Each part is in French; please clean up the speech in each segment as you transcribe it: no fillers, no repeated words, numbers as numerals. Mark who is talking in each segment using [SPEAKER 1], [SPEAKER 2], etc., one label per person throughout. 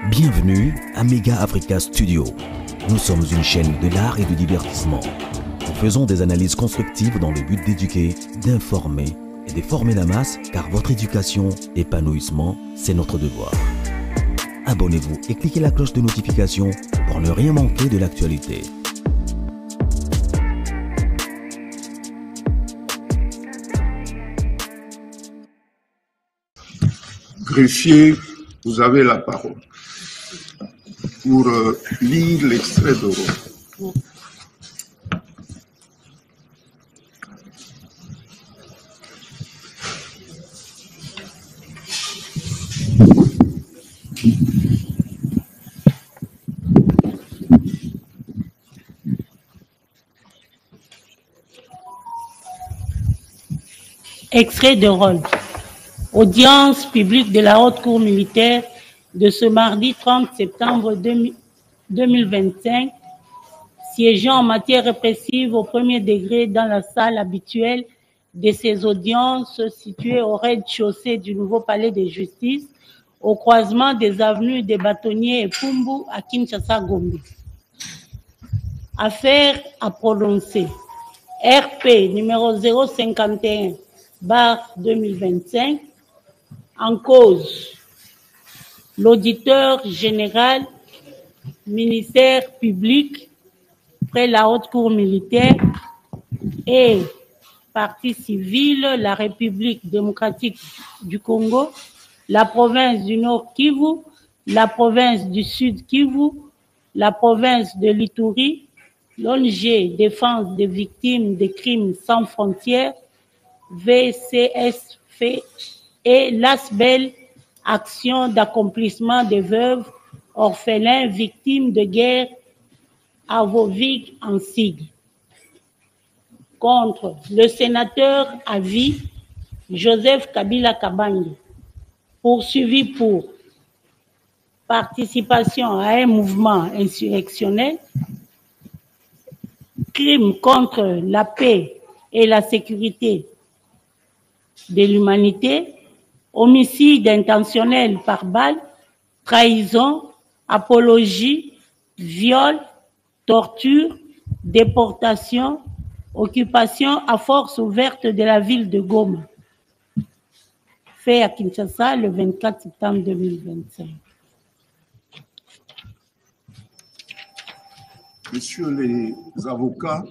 [SPEAKER 1] Bienvenue à Mega Africa Studio. Nous sommes une chaîne de l'art et du divertissement. Nous faisons des analyses constructives dans le but d'éduquer, d'informer et de former la masse, car votre éducation, épanouissement, c'est notre devoir. Abonnez-vous et cliquez la cloche de notification pour ne rien manquer de l'actualité.
[SPEAKER 2] Greffier, vous avez la parole pour lire l'extrait d'Oro.
[SPEAKER 3] Extrait de rôle. Audience publique de la Haute Cour militaire de ce mardi 30 septembre 2025, siégeant en matière répressive au premier degré dans la salle habituelle de ces audiences située au rez-de-chaussée du nouveau palais de justice, au croisement des avenues des Bâtonniers et Pumbu à Kinshasa-Gombe. Affaire à prononcer. RP numéro 051/2025, en cause l'auditeur général, ministère public, près la Haute Cour militaire et partie civile, la République démocratique du Congo, la province du Nord Kivu, la province du Sud Kivu, la province de l'Ituri, l'ONG Défense des victimes des crimes sans frontières, VCSF, et l'ASBEL, Action d'accomplissement des veuves, orphelins, victimes de guerre, AVOVIG en sigle. Contre le sénateur à vie, Joseph Kabila Kabange, poursuivi pour participation à un mouvement insurrectionnel, crime contre la paix et la sécurité de l'humanité, homicide intentionnel par balle, trahison, apologie, viol, torture, déportation, occupation à force ouverte de la ville de Goma. Fait à Kinshasa le 24 septembre 2025.
[SPEAKER 2] Messieurs les avocats,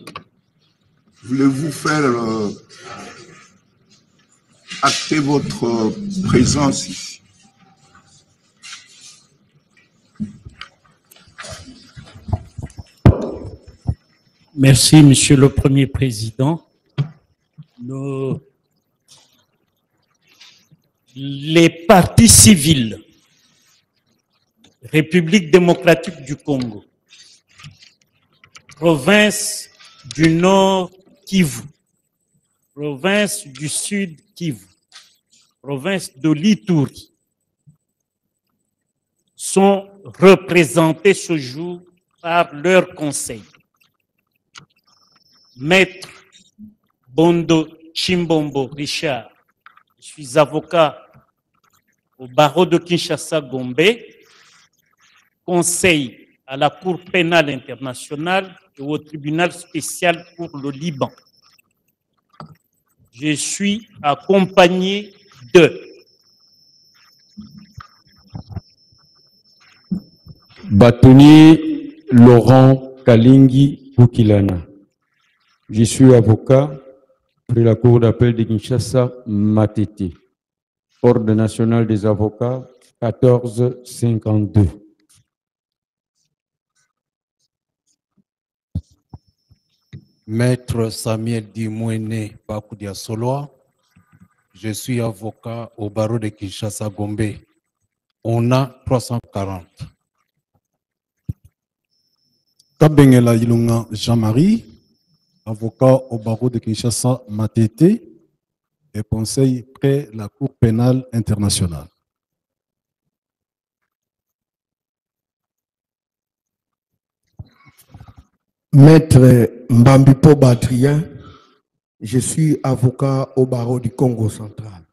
[SPEAKER 2] voulez-vous faire acter votre présence ici?
[SPEAKER 4] Merci, Monsieur le Premier Président. Les partis civils, République démocratique du Congo, province du Nord Kivu, province du Sud Kivu, province de l'Ituri, sont représentés ce jour par leur conseil. Maître Bondo Chimbombo Richard, je suis avocat au barreau de Kinshasa-Gombe, conseil à la Cour pénale internationale et au tribunal spécial pour le Liban. Je suis accompagné de
[SPEAKER 5] Bâtonnier Laurent Kalingi Bukilana. Je suis avocat près la Cour d'appel de Kinshasa, Matete. Ordre national des avocats, 1452.
[SPEAKER 6] Maître Samuel Dimouene Bakoudia Soloa, je suis avocat au barreau de Kinshasa Gombe. On a 340.
[SPEAKER 7] Kabengela Ilunga Jean-Marie, avocat au barreau de Kinshasa Matete et conseil près la Cour pénale internationale.
[SPEAKER 8] Maître Mbambipo Batrien, je suis avocat au barreau du Congo central.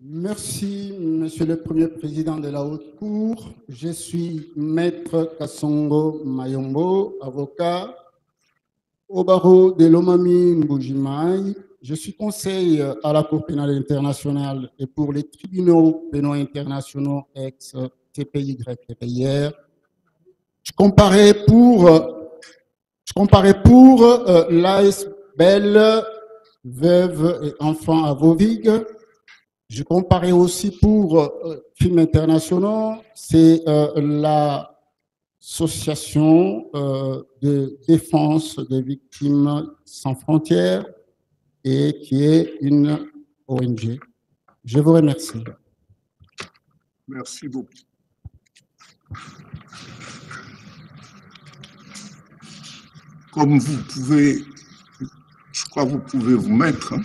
[SPEAKER 9] Merci, Monsieur le Premier Président de la Haute Cour. Je suis Maître Kassongo Mayombo, avocat au barreau de Lomami Mbujimai. Je suis conseil à la Cour pénale internationale et pour les tribunaux pénaux internationaux ex-TPY-TPIR. Je comparais pour l'AS Belle, veuve et enfants à Vauvig. Je comparais aussi pour Films Internationaux, c'est l'association de défense des victimes sans frontières et qui est une ONG. Je vous remercie.
[SPEAKER 2] Merci beaucoup. Comme vous pouvez, je crois que vous pouvez vous mettre, hein.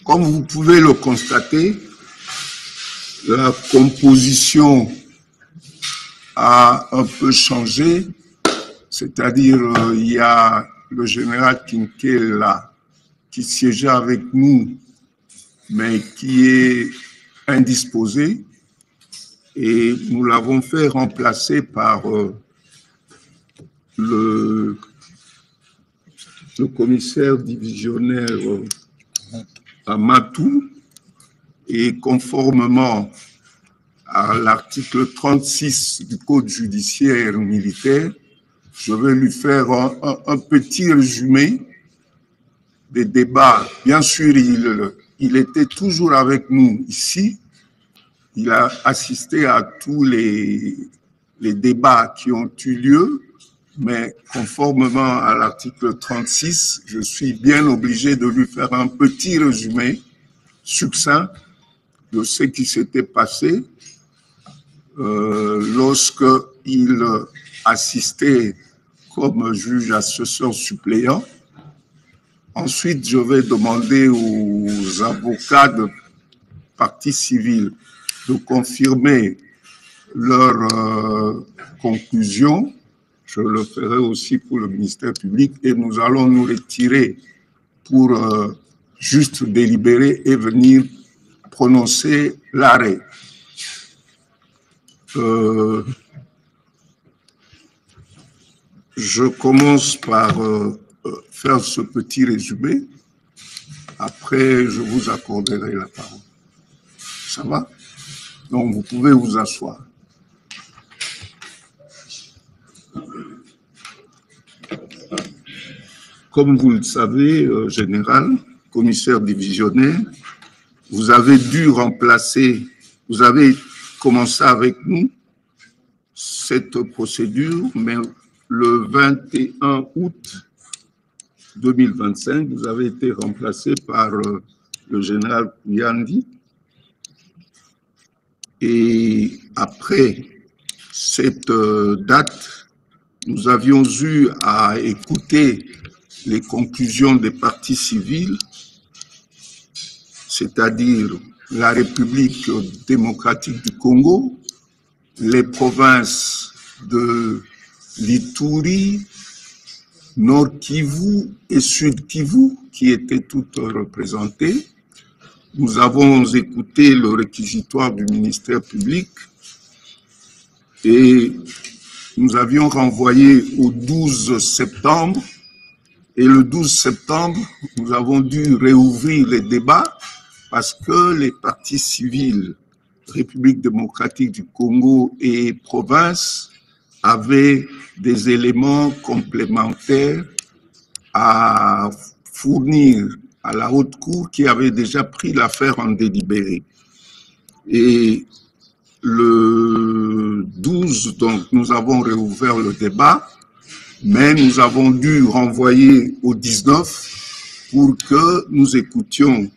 [SPEAKER 2] Comme vous pouvez le constater, la composition a un peu changé, c'est-à-dire il y a le général Kinkel là, qui siégeait avec nous, mais qui est indisposé, et nous l'avons fait remplacer par le commissaire divisionnaire à Matou, et conformément à l'article 36 du Code judiciaire militaire, je vais lui faire un petit résumé des débats. Bien sûr, il était toujours avec nous ici, il a assisté à tous les débats qui ont eu lieu, mais conformément à l'article 36, je suis bien obligé de lui faire un petit résumé succinct de ce qui s'était passé lorsqu'il assistait comme juge assesseur suppléant. Ensuite, je vais demander aux avocats de partie civile de confirmer leurs conclusions. Je le ferai aussi pour le ministère public et nous allons nous retirer pour juste délibérer et venir prononcer l'arrêt. Je commence par faire ce petit résumé. Après, je vous accorderai la parole. Ça va? Donc, vous pouvez vous asseoir. Comme vous le savez, général, commissaire divisionnaire, vous avez dû remplacer, vous avez commencé avec nous cette procédure, mais le 21 août 2025, vous avez été remplacé par le général Kouyandi. Et après cette date, nous avions eu à écouter les conclusions des parties civiles, c'est-à-dire la République démocratique du Congo, les provinces de l'Ituri, Nord Kivu et Sud Kivu, qui étaient toutes représentées. Nous avons écouté le réquisitoire du ministère public et nous avions renvoyé au 12 septembre. Et le 12 septembre, nous avons dû réouvrir les débats parce que les partis civils, République démocratique du Congo et provinces, avaient des éléments complémentaires à fournir à la Haute Cour qui avait déjà pris l'affaire en délibéré. Et le 12, donc, nous avons réouvert le débat, mais nous avons dû renvoyer au 19 pour que nous écoutions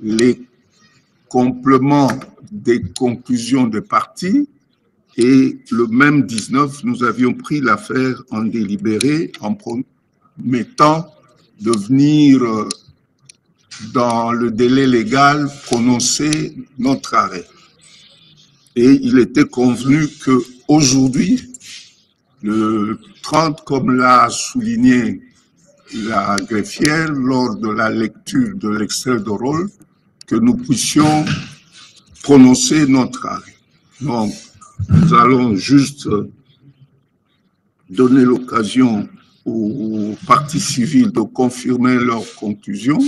[SPEAKER 2] les compléments des conclusions des parties. Et le même 19, nous avions pris l'affaire en délibéré en promettant de venir dans le délai légal prononcer notre arrêt. Et il était convenu qu'aujourd'hui, le 30, comme l'a souligné la greffière lors de la lecture de l'extrait de rôle, que nous puissions prononcer notre arrêt. Donc, nous allons juste donner l'occasion aux parties civiles de confirmer leurs conclusions,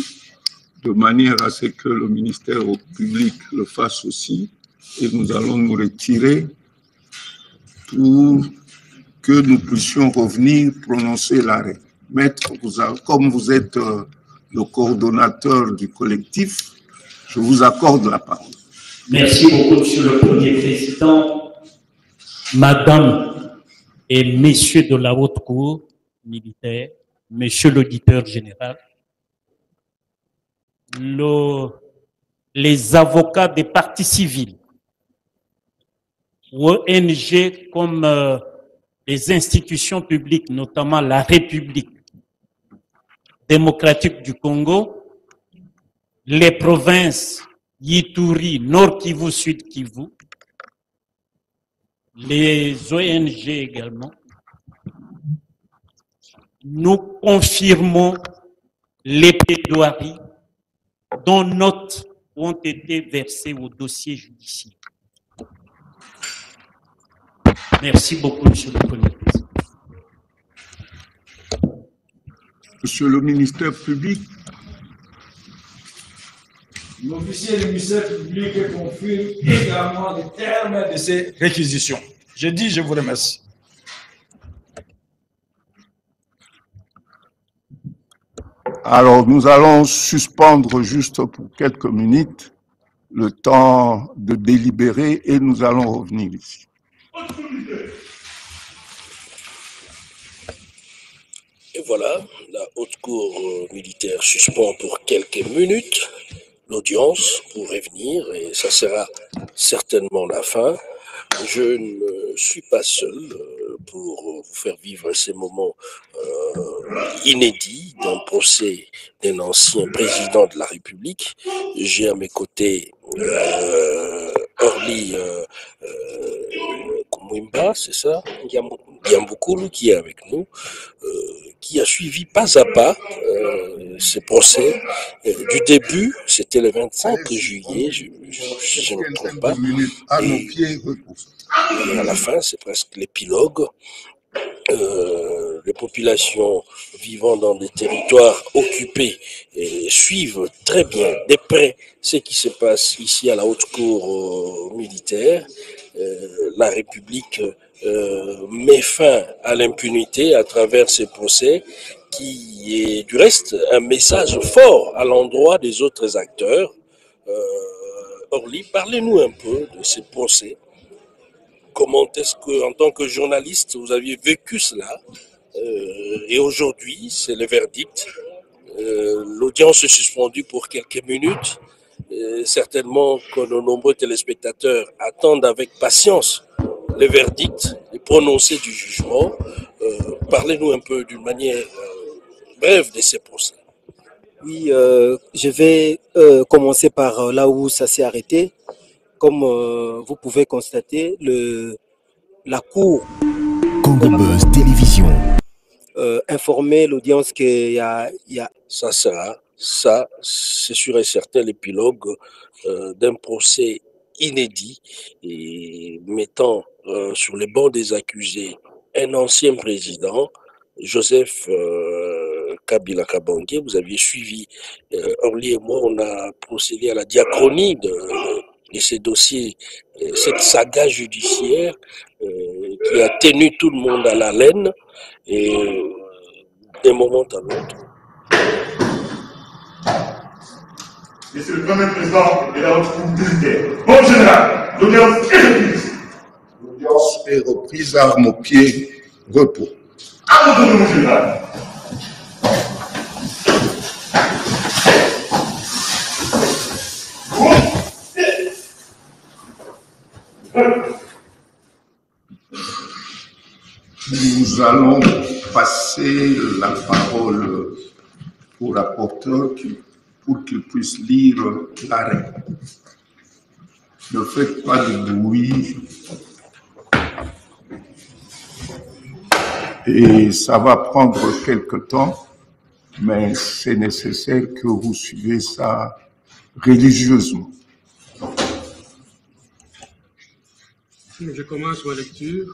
[SPEAKER 2] de manière à ce que le ministère public le fasse aussi, et nous allons nous retirer pour que nous puissions revenir prononcer l'arrêt. Maître, comme vous êtes le coordonnateur du collectif, je vous accorde la parole.
[SPEAKER 4] Merci beaucoup, Monsieur le Premier Président, Madame et Messieurs de la Haute Cour militaire, Monsieur l'auditeur général, les avocats des partis civils, ONG comme les institutions publiques, notamment la République démocratique du Congo, les provinces Ituri, Nord Kivu, Sud Kivu, les ONG également, nous confirmons les plaidoiries dont notes ont été versées au dossier judiciaire. Merci beaucoup, Monsieur le Premier Président.
[SPEAKER 2] Monsieur le ministère public.
[SPEAKER 10] L'officier du ministère public confirme également les termes de ces réquisitions. Je dis, je vous remercie.
[SPEAKER 2] Alors, nous allons suspendre juste pour quelques minutes le temps de délibérer et nous allons revenir ici.
[SPEAKER 11] Et voilà, la haute cour militaire suspend pour quelques minutes l'audience pour revenir et ça sera certainement la fin. Je ne suis pas seul pour vous faire vivre ces moments inédits d'un procès d'un ancien président de la République. J'ai à mes côtés Orly Kumwimba, c'est ça, Yambukulu qui est avec nous, qui a suivi pas à pas ce procès. Du début, c'était le 25 juillet, si je ne me trompe pas, et à la fin, c'est presque l'épilogue. Les populations vivant dans des territoires occupés suivent très bien de près ce qui se passe ici à la haute cour militaire. La République met fin à l'impunité à travers ces procès qui est du reste un message fort à l'endroit des autres acteurs. Orly, parlez-nous un peu de ces procès. Comment est-ce que, en tant que journaliste, vous aviez vécu cela? Et aujourd'hui, c'est le verdict. L'audience est suspendue pour quelques minutes. Certainement que nos nombreux téléspectateurs attendent avec patience le verdict, le prononcé du jugement. Parlez-nous un peu d'une manière brève de ces procès.
[SPEAKER 12] Oui, je vais commencer par là où ça s'est arrêté. Comme vous pouvez constater, la Cour
[SPEAKER 1] Congo Buzz Télévision
[SPEAKER 12] informé l'audience qu'il y a...
[SPEAKER 11] Ça sera, ça, c'est sûr et certain, l'épilogue d'un procès inédit et mettant sur les bancs des accusés un ancien président, Joseph Kabila Kabange. Vous aviez suivi, Orly et moi, on a procédé à la diachronie de ces dossiers, cette saga judiciaire qui a tenu tout le monde à l'haleine et d'un moment à l'autre.
[SPEAKER 13] Monsieur le Premier Président de la haute cour militaire, mon général, l'audience est reprise.
[SPEAKER 2] L'audience est reprise, armes aux pieds, repos.
[SPEAKER 13] À votre nom, mon général.
[SPEAKER 2] Nous allons passer la parole au rapporteur pour qu'il puisse lire l'arrêt. Ne faites pas de bruit. Et ça va prendre quelque temps, mais c'est nécessaire que vous suivez ça religieusement.
[SPEAKER 14] Je commence ma lecture.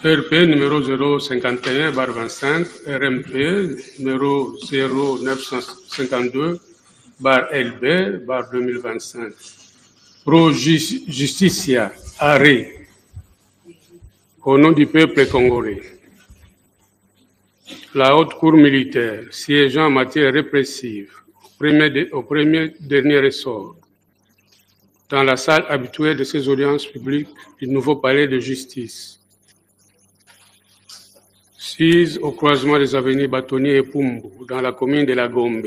[SPEAKER 14] RP numéro 051/25, RMP numéro 0952/LB/2025. Pro Justicia, arrêt. Au nom du peuple congolais. La haute cour militaire, siégeant en matière répressive, au premier dernier ressort, dans la salle habituelle de ces audiences publiques du nouveau palais de justice, sise au croisement des avenues Bâtonnier et Pumbu, dans la commune de la Gombe,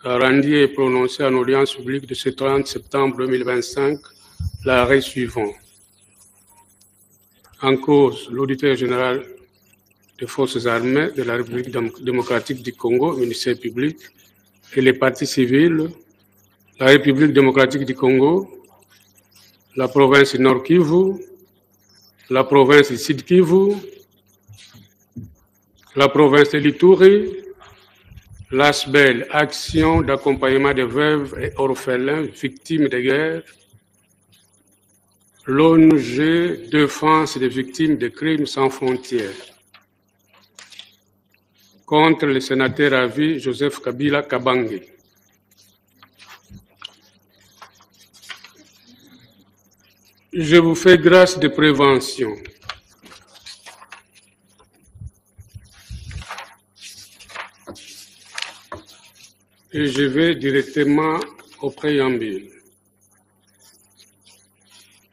[SPEAKER 14] a rendu et prononcé en audience publique de ce 30 septembre 2025 l'arrêt suivant. En cause, l'auditeur général des forces armées de la République démocratique du Congo, ministère public, et les partis civils, la République démocratique du Congo, la province Nord Kivu, la province Sud Kivu, la province de l'Ituri, l'ASBEL, Action d'accompagnement des veuves et orphelins victimes de guerre, l'ONG Défense des victimes de crimes sans frontières, contre le sénateur à vie Joseph Kabila Kabange. Je vous fais grâce de prévention. Et je vais directement au préambule.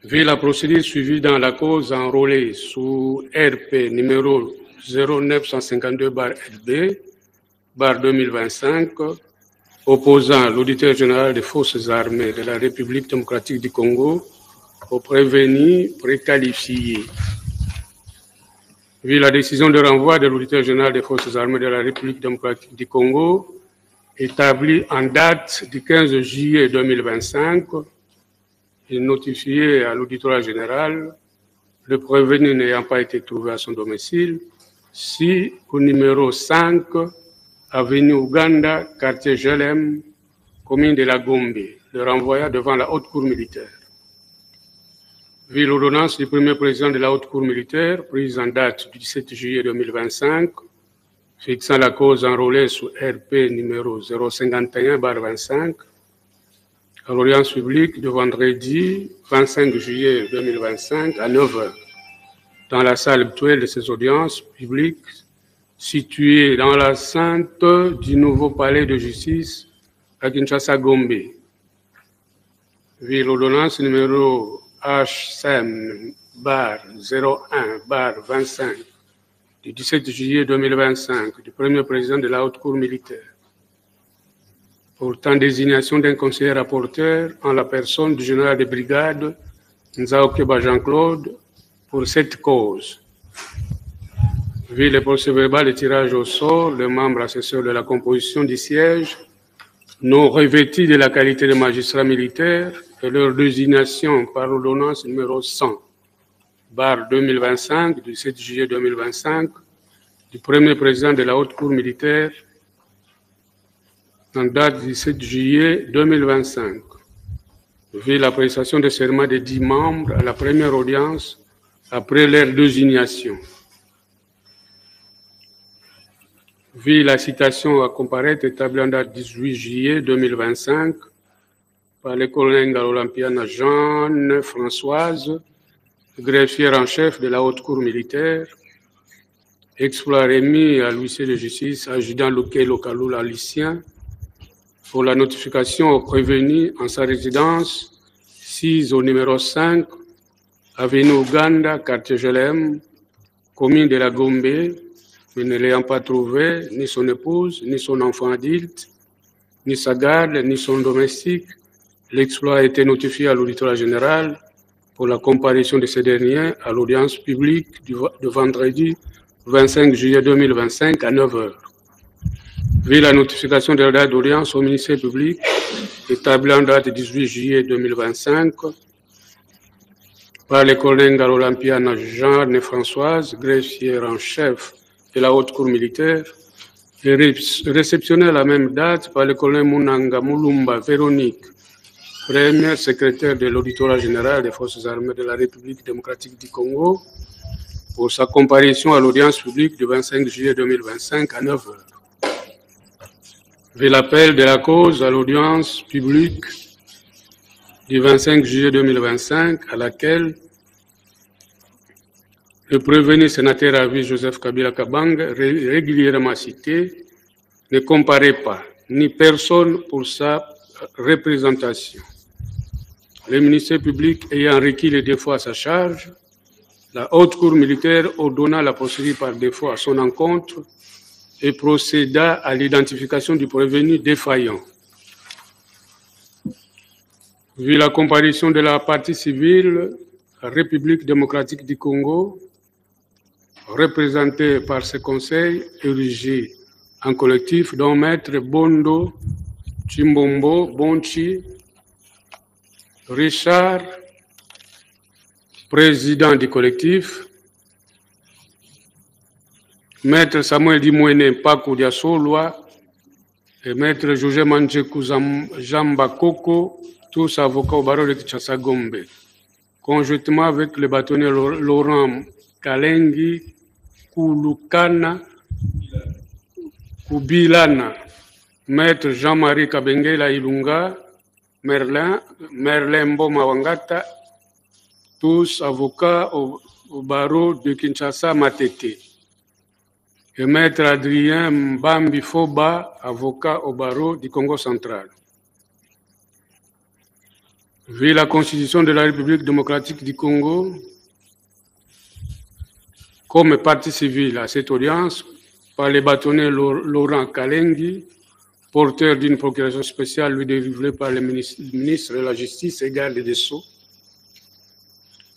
[SPEAKER 14] Vu la procédure suivie dans la cause enrôlée sous RP numéro 0952/LB/2025, opposant l'auditeur général des forces armées de la République démocratique du Congo au prévenu préqualifié. Vu la décision de renvoi de l'auditeur général des forces armées de la République démocratique du Congo, établie en date du 15 juillet 2025, et notifié à l'auditoire général, le prévenu n'ayant pas été trouvé à son domicile, si au numéro 5, avenue Ouganda, quartier Jelem, commune de la Gombe, le renvoya devant la haute cour militaire. Vu l'ordonnance du premier président de la haute cour militaire, prise en date du 17 juillet 2025, fixant la cause enrôlée sous RP numéro 051/25, à l'audience publique de vendredi 25 juillet 2025 à 9h, dans la salle habituelle de ces audiences publiques située dans l'enceinte du nouveau palais de justice à Kinshasa-Gombe. Vu l'ordonnance numéro HCM/01/25 du 17 juillet 2025 du premier président de la haute cour militaire, portant désignation d'un conseiller rapporteur en la personne du général de brigade Nzaokeba Jean-Claude pour cette cause. Vu le procès-verbal de tirage au sort, les membres assesseurs de la composition du siège non revêtis de la qualité de magistrat militaire et leur désignation par l'ordonnance numéro 100/2025 du 7 juillet 2025 du premier président de la haute cour militaire en date du 7 juillet 2025. Vu la prestation de serment des 10 membres à la première audience après leur désignation. Vu la citation à comparaître établie en date du 18 juillet 2025 par le colonel Ngaolampiana Jeanne-Françoise, greffière en chef de la haute cour militaire, exploit remis à l'huissier de justice, adjudant Lokelo Kalula Lucien, pour la notification au prévenu en sa résidence 6 au numéro 5, avenue Ouganda, quartier Jelem, commune de la Gombe, mais ne l'ayant pas trouvé, ni son épouse, ni son enfant adulte, ni sa garde, ni son domestique, l'exploit a été notifié à l'auditoire général pour la comparution de ces derniers à l'audience publique de vendredi 25 juillet 2025 à 9h. Vu la notification de la date d'audience au ministère public, établie en date du 18 juillet 2025, par le colonel Ngalo-Lampiana Jeanne Françoise, greffière en chef de la haute cour militaire, et réceptionné à la même date par le colonel Munanga Mulumba Véronique, première secrétaire de l'auditorat général des forces armées de la République démocratique du Congo, pour sa comparution à l'audience publique du 25 juillet 2025 à 9h. Vu l'appel de la cause à l'audience publique du 25 juillet 2025, à laquelle le prévenu sénateur à vie Joseph Kabila Kabanga, régulièrement cité, ne comparait pas, ni personne pour sa représentation. Le ministère public ayant requis les défauts à sa charge, la haute cour militaire ordonna la procédure par défaut à son encontre et procéda à l'identification du prévenu défaillant. Vu la comparution de la partie civile, la République démocratique du Congo, représentée par ce conseil érigé en collectif, dont Maître Bondo Chimbombo Bonchi, Richard, président du collectif, Maître Samuel Dimouene Pakou Diasolwa et Maître José Manchekou Jamba Koko, tous avocats au barreau de Kinshasa Gombe, conjointement avec le bâtonnier Laurent Kalengi Kulukana Kubilana, Maître Jean-Marie Kabengela Ilunga, Merlin Mboma Wangata, tous avocats au barreau de Kinshasa Matete, et Maître Adrien Mbambi Foba, avocat au barreau du Congo central. Vu la Constitution de la République démocratique du Congo, comme partie civile à cette audience, par les bâtonniers Laurent Kalengi, porteur d'une procuration spéciale lui délivrée par le ministre de la Justice et garde des Sceaux,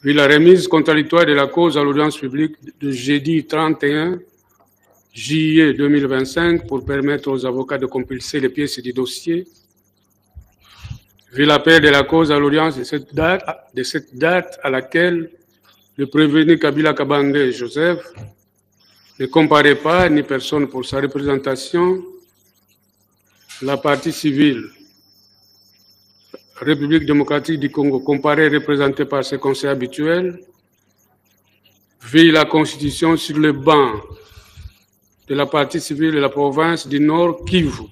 [SPEAKER 14] vu la remise contradictoire de la cause à l'audience publique de jeudi 31 juillet 2025 pour permettre aux avocats de compulser les pièces du dossier, vu l'appel de la cause à l'audience de cette date à laquelle le prévenu Kabila Kabanga Joseph ne comparait pas ni personne pour sa représentation, la partie civile, République démocratique du Congo, comparée représentée par ses conseils habituels, vu la Constitution sur le banc de la partie civile de la province du Nord Kivu,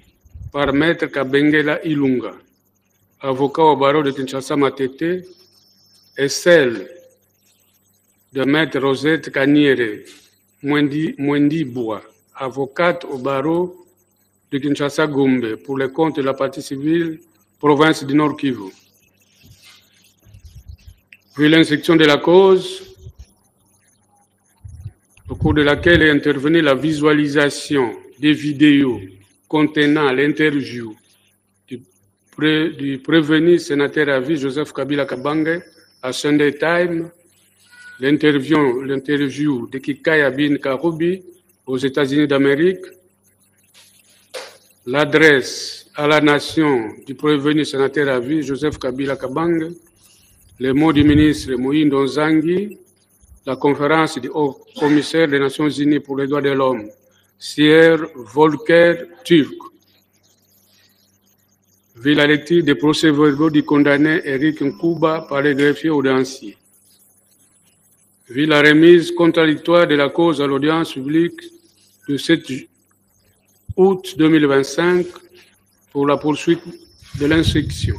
[SPEAKER 14] par Maître Kabengela Ilunga, avocat au barreau de Kinshasa Matete, et celle de Maître Rosette Kaniere Mwendi Bois, avocate au barreau de Kinshasa Gombe, pour le compte de la partie civile, province du Nord Kivu. Vu l'instruction de la cause, au cours de laquelle est intervenue la visualisation des vidéos contenant l'interview du prévenu sénateur à vie Joseph Kabila Kabanga à Sunday Time, l'interview de Kikaya Bin Karoubi aux États-Unis d'Amérique, l'adresse à la nation du prévenu sénateur à vie Joseph Kabila Kabanga, les mots du ministre Mohindo Nzangi, la conférence du haut commissaire des Nations Unies pour les droits de l'homme, Sierre Volker Turk, vu la lecture des procès-verbaux du condamné Eric Nkuba par le greffier audiencier, vu la remise contradictoire de la cause à l'audience publique de 7 août 2025 pour la poursuite de l'instruction,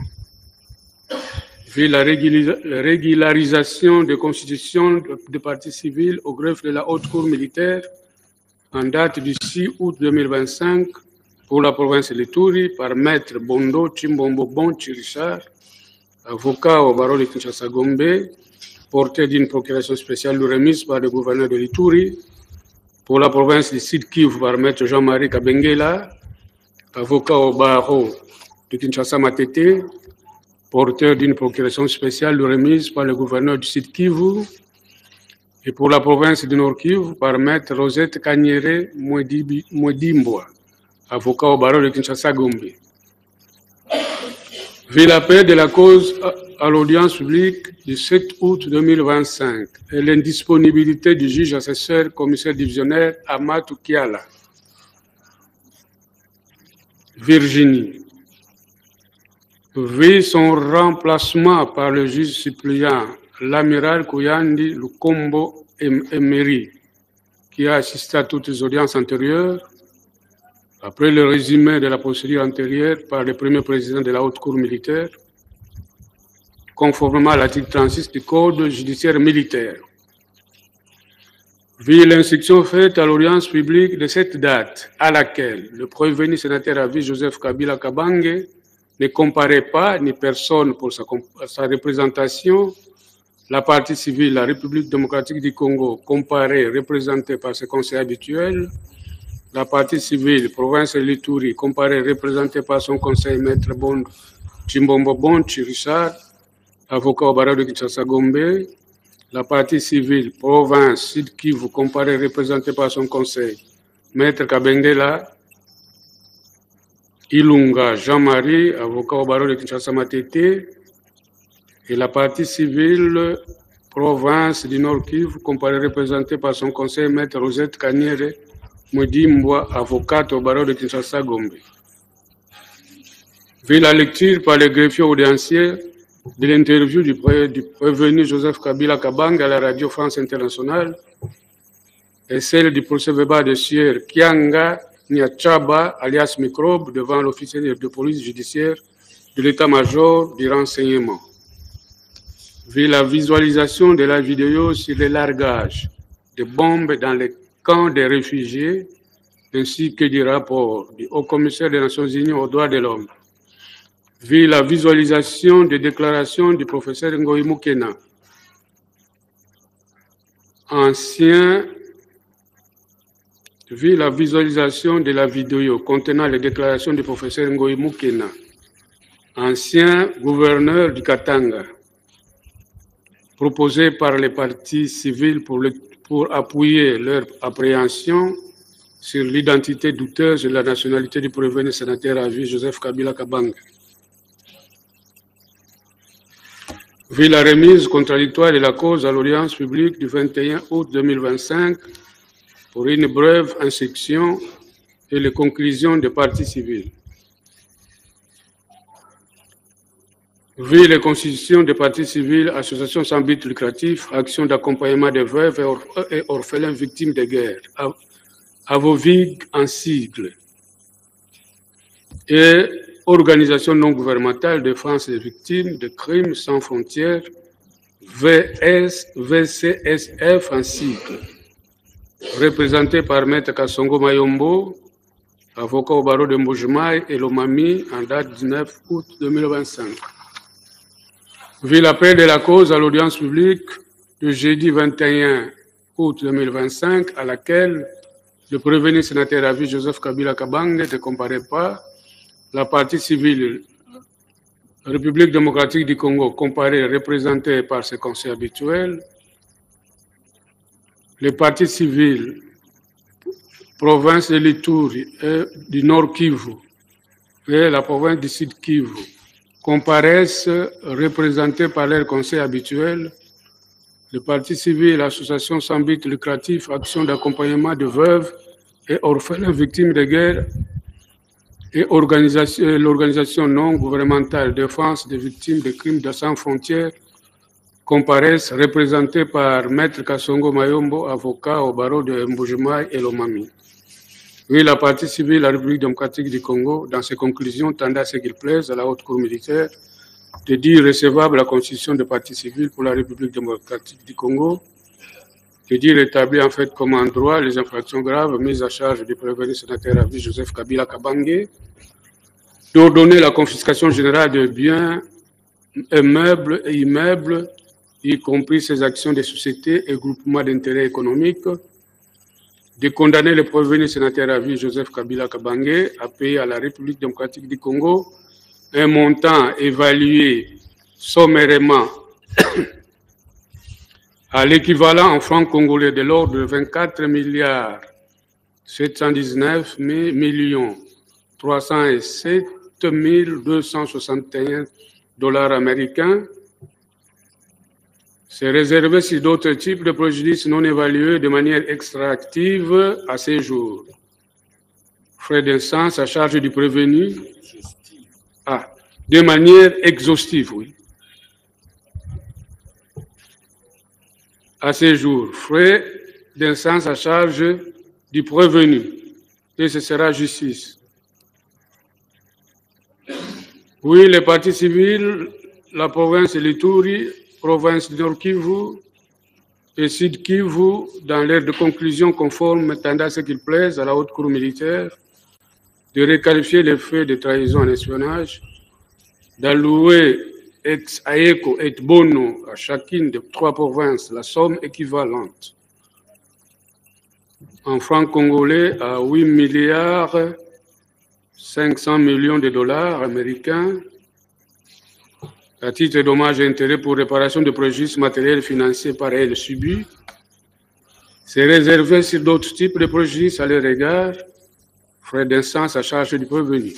[SPEAKER 14] vu la régularisation des constitutions de partie civile au greffe de la haute cour militaire en date du 6 août 2025 pour la province de Ituri par Maître Bondo Chimbombo Bonchi Richard, avocat au barreau de Kinshasa Gombe, porté d'une procuration spéciale remise par le gouverneur de l'Ituri, pour la province du Sud Kivu par Maître Jean-Marie Kabengela, avocat au barreau de Kinshasa Matete, porteur d'une procuration spéciale remise par le gouverneur du Sud Kivu, et pour la province du Nord Kivu par Maître Rosette Kaniere Mwedimboa, avocat au barreau de Kinshasa Gombe. Vu l'appel de la cause à l'audience publique du 7 août 2025 et l'indisponibilité du juge assesseur commissaire divisionnaire Amatou Kiala, Virginie, vu son remplacement par le juge suppléant, l'amiral Kouyandi Lukombo Emery, qui a assisté à toutes les audiences antérieures, après le résumé de la procédure antérieure par le premier président de la Haute Cour militaire, conformément à l'article 36 du Code judiciaire militaire. Vu l'instruction faite à l'audience publique de cette date, à laquelle le prévenu sénateur à vie Joseph Kabila Kabange ne comparait pas ni personne pour sa représentation, la partie civile, la République démocratique du Congo, comparée, représentée par ses conseils habituels, la partie civile, province de l'Ituri, comparée, représentée par son conseil maître Bond, Chimbombo Bonchi Richard, avocat au barreau de Kinshasa Gombe, la partie civile, province Sud Kivu, comparée, représentée par son conseil maître Kabengela, Ilunga Jean-Marie, avocat au barreau de Kinshasa Matete, et la partie civile, province du Nord Kivu, comparée, représentée par son conseil maître Rosette Kanyere Modimbwa, avocate au barreau de Kinshasa Gombe. Vu la lecture par le greffier audiencier de l'interview du prévenu Joseph Kabila Kabang à la Radio France Internationale et celle du procès-verbal de Sieur Kianga Niachaba, alias Microbe, devant l'officier de police judiciaire de l'état-major du renseignement. Vu la visualisation de la vidéo sur les largages de bombes dans les camps des réfugiés, ainsi que du rapport du Haut-Commissaire des Nations Unies aux droits de l'homme, vu la visualisation des déclarations du professeur Ngoï Moukena, vu la visualisation de la vidéo contenant les déclarations du professeur Ngoï Moukena, ancien gouverneur du Katanga, proposé par les partis civils pour appuyer leur appréhension sur l'identité douteuse de la nationalité du prévenu sénateur à vie Joseph Kabila Kabang. Vu la remise contradictoire de la cause à l'audience publique du 21 août 2025 pour une brève instruction et les conclusions des parties civiles. Vu les constitutions des parties civiles, associations sans but lucratif, actions d'accompagnement des veuves et orphelins victimes de guerre, AVOVIG en sigle, et Organisation non gouvernementale de défense des victimes de crimes sans frontières, VCSF en sigle, représenté par Maître Kassongo Mayombo, avocat au barreau de Mbujimai et Lomami en date du 9 août 2025. Vu l'appel de la cause à l'audience publique du jeudi 21 août 2025, à laquelle le prévenu sénateur à vie Joseph Kabila Kabang ne comparait pas, la partie civile, République démocratique du Congo, comparée, représentée par ses conseils habituels, les parties civiles, province de l'Ituri et du Nord Kivu et la province du Sud Kivu, comparaissent, représentés par leurs conseils habituels, les partis civils, l'association sans but lucratif, action d'accompagnement de veuves et orphelins victimes de guerre, et l'organisation non gouvernementale de défense des victimes de crimes sans frontières, comparaissent, représentés par Maître Kassongo Mayombo, avocat au barreau de Mbujimai et Lomami. Oui, la partie civile, la République démocratique du Congo, dans ses conclusions, tendait à ce qu'il plaise à la Haute Cour militaire de dire recevable la constitution de partie civile pour la République démocratique du Congo, de dire établir en fait comme en droit les infractions graves mises à charge du prévenu sénateur à vie Joseph Kabila Kabange, d'ordonner la confiscation générale de biens et meubles et immeubles, y compris ses actions de sociétés et groupements d'intérêt économiques, de condamner le prévenu sénateur à vie Joseph Kabila Kabange à payer à la République démocratique du Congo un montant évalué sommairement à l'équivalent en francs congolais de l'ordre de 24 milliards 719 millions 307 261 dollars américains, C'est réservé sur d'autres types de préjudices non évalués de manière extractive à ces jours. Frais d'instance à charge du prévenu. Ah, de manière exhaustive, oui. À ces jours, frais d'instance à charge du prévenu. Et ce sera justice. Oui, les parties civiles, la province de l'Ituri, province du Nord Kivu et Sud Kivu, dans l'aire de conclusion conforme tendant à ce qu'il plaise à la haute cour militaire, de requalifier les faits de trahison en espionnage, d'allouer ex aequo et bono à chacune des 3 provinces la somme équivalente en francs congolais à 8 milliards 500 millions de dollars américains à titre de dommages et intérêts pour réparation de préjudices matériels financiers par elle subis. C'est réservé sur d'autres types de préjudices à leur égard, frais d'instance à charge du prévenu.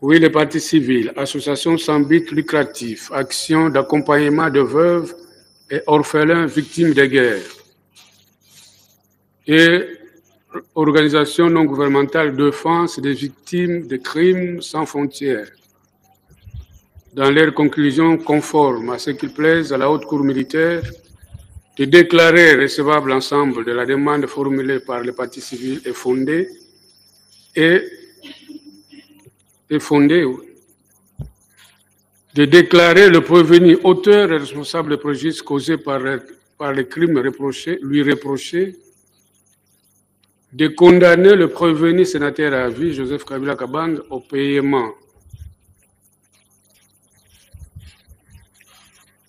[SPEAKER 14] Oui, les parties civiles, associations sans but lucratif, actions d'accompagnement de veuves et orphelins victimes de guerre et organisations non gouvernementales de défense des victimes de crimes sans frontières. Dans leurs conclusions conformes à ce qu'il plaise à la haute cour militaire, de déclarer recevable l'ensemble de la demande formulée par les parties civiles est fondée de déclarer le prévenu auteur et responsable de préjudice causé par les crimes lui reprochés, de condamner le prévenu sénateur à vie, Joseph Kabila Kabange, au paiement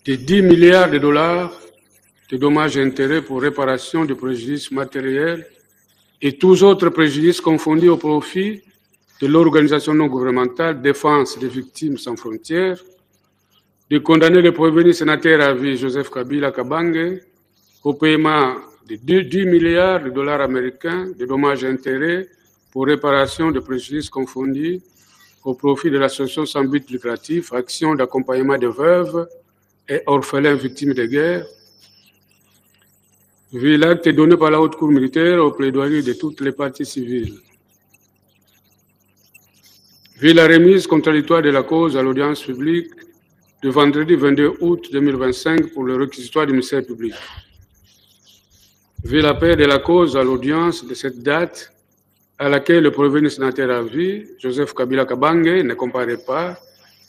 [SPEAKER 14] de 10 milliards de dollars de dommages et intérêts pour réparation de préjudices matériels et tous autres préjudices confondus au profit de l'organisation non gouvernementale Défense des victimes sans frontières, de condamner le prévenu sénateur à vie Joseph Kabila Kabange au paiement de 10 milliards de dollars américains de dommages et intérêts pour réparation de préjudices confondus au profit de l'association sans but lucratif Action d'accompagnement de veuves et orphelins victimes de guerre, vu l'acte donné par la haute cour militaire au plaidoyer de toutes les parties civiles. Vu la remise contradictoire de la cause à l'audience publique de vendredi 22 août 2025 pour le réquisitoire du ministère public. Vu l'appel de la cause à l'audience de cette date à laquelle le prévenu sénateur à vie, Joseph Kabila Kabange, ne comparait pas,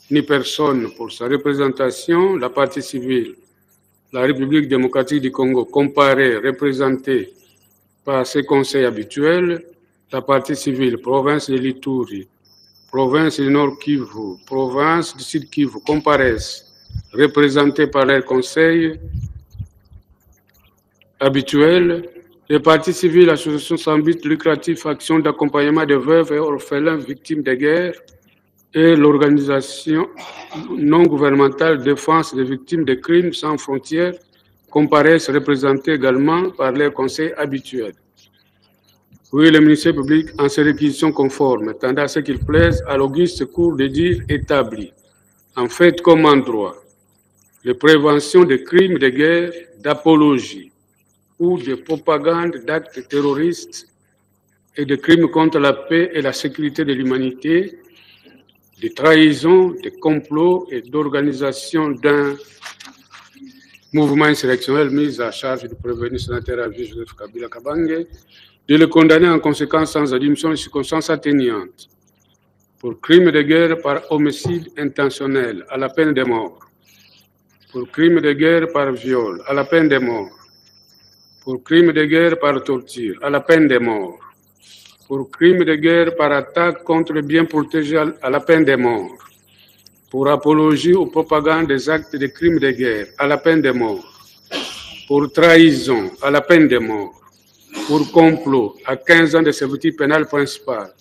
[SPEAKER 14] ni personne pour sa représentation, la partie civile, la République démocratique du Congo, comparée, représentée par ses conseils habituels, la partie civile, province de l'Ituri, province du Nord Kivu, province du Sud Kivu, comparaissent, représentées par leurs conseils habituels, les parties civiles, associations sans but lucratif, actions d'accompagnement de veuves et orphelins victimes de guerre, et l'organisation non gouvernementale Défense des victimes de crimes sans frontières comparaissent représentées également par leurs conseils habituels. Oui, le ministère public, en ses réquisitions conformes, tendant à ce qu'il plaise à l'auguste cour de dire établi, en fait comme en droit, de prévention de crimes de guerre, d'apologie ou de propagande d'actes terroristes et de crimes contre la paix et la sécurité de l'humanité, de trahison, de complot et d'organisation d'un mouvement insurrectionnel mis à charge du prévenu sénateur à vie Joseph Kabila Kabange, de le condamner en conséquence sans admission de circonstances atténuantes pour crime de guerre par homicide intentionnel à la peine de mort, pour crime de guerre par viol à la peine de mort, pour crime de guerre par torture à la peine de mort, pour crime de guerre par attaque contre le bien protégé à la peine de mort, pour apologie ou propagande des actes de crimes de guerre à la peine de mort, pour trahison à la peine de mort, pour complot à 15 ans de servitude pénale principale,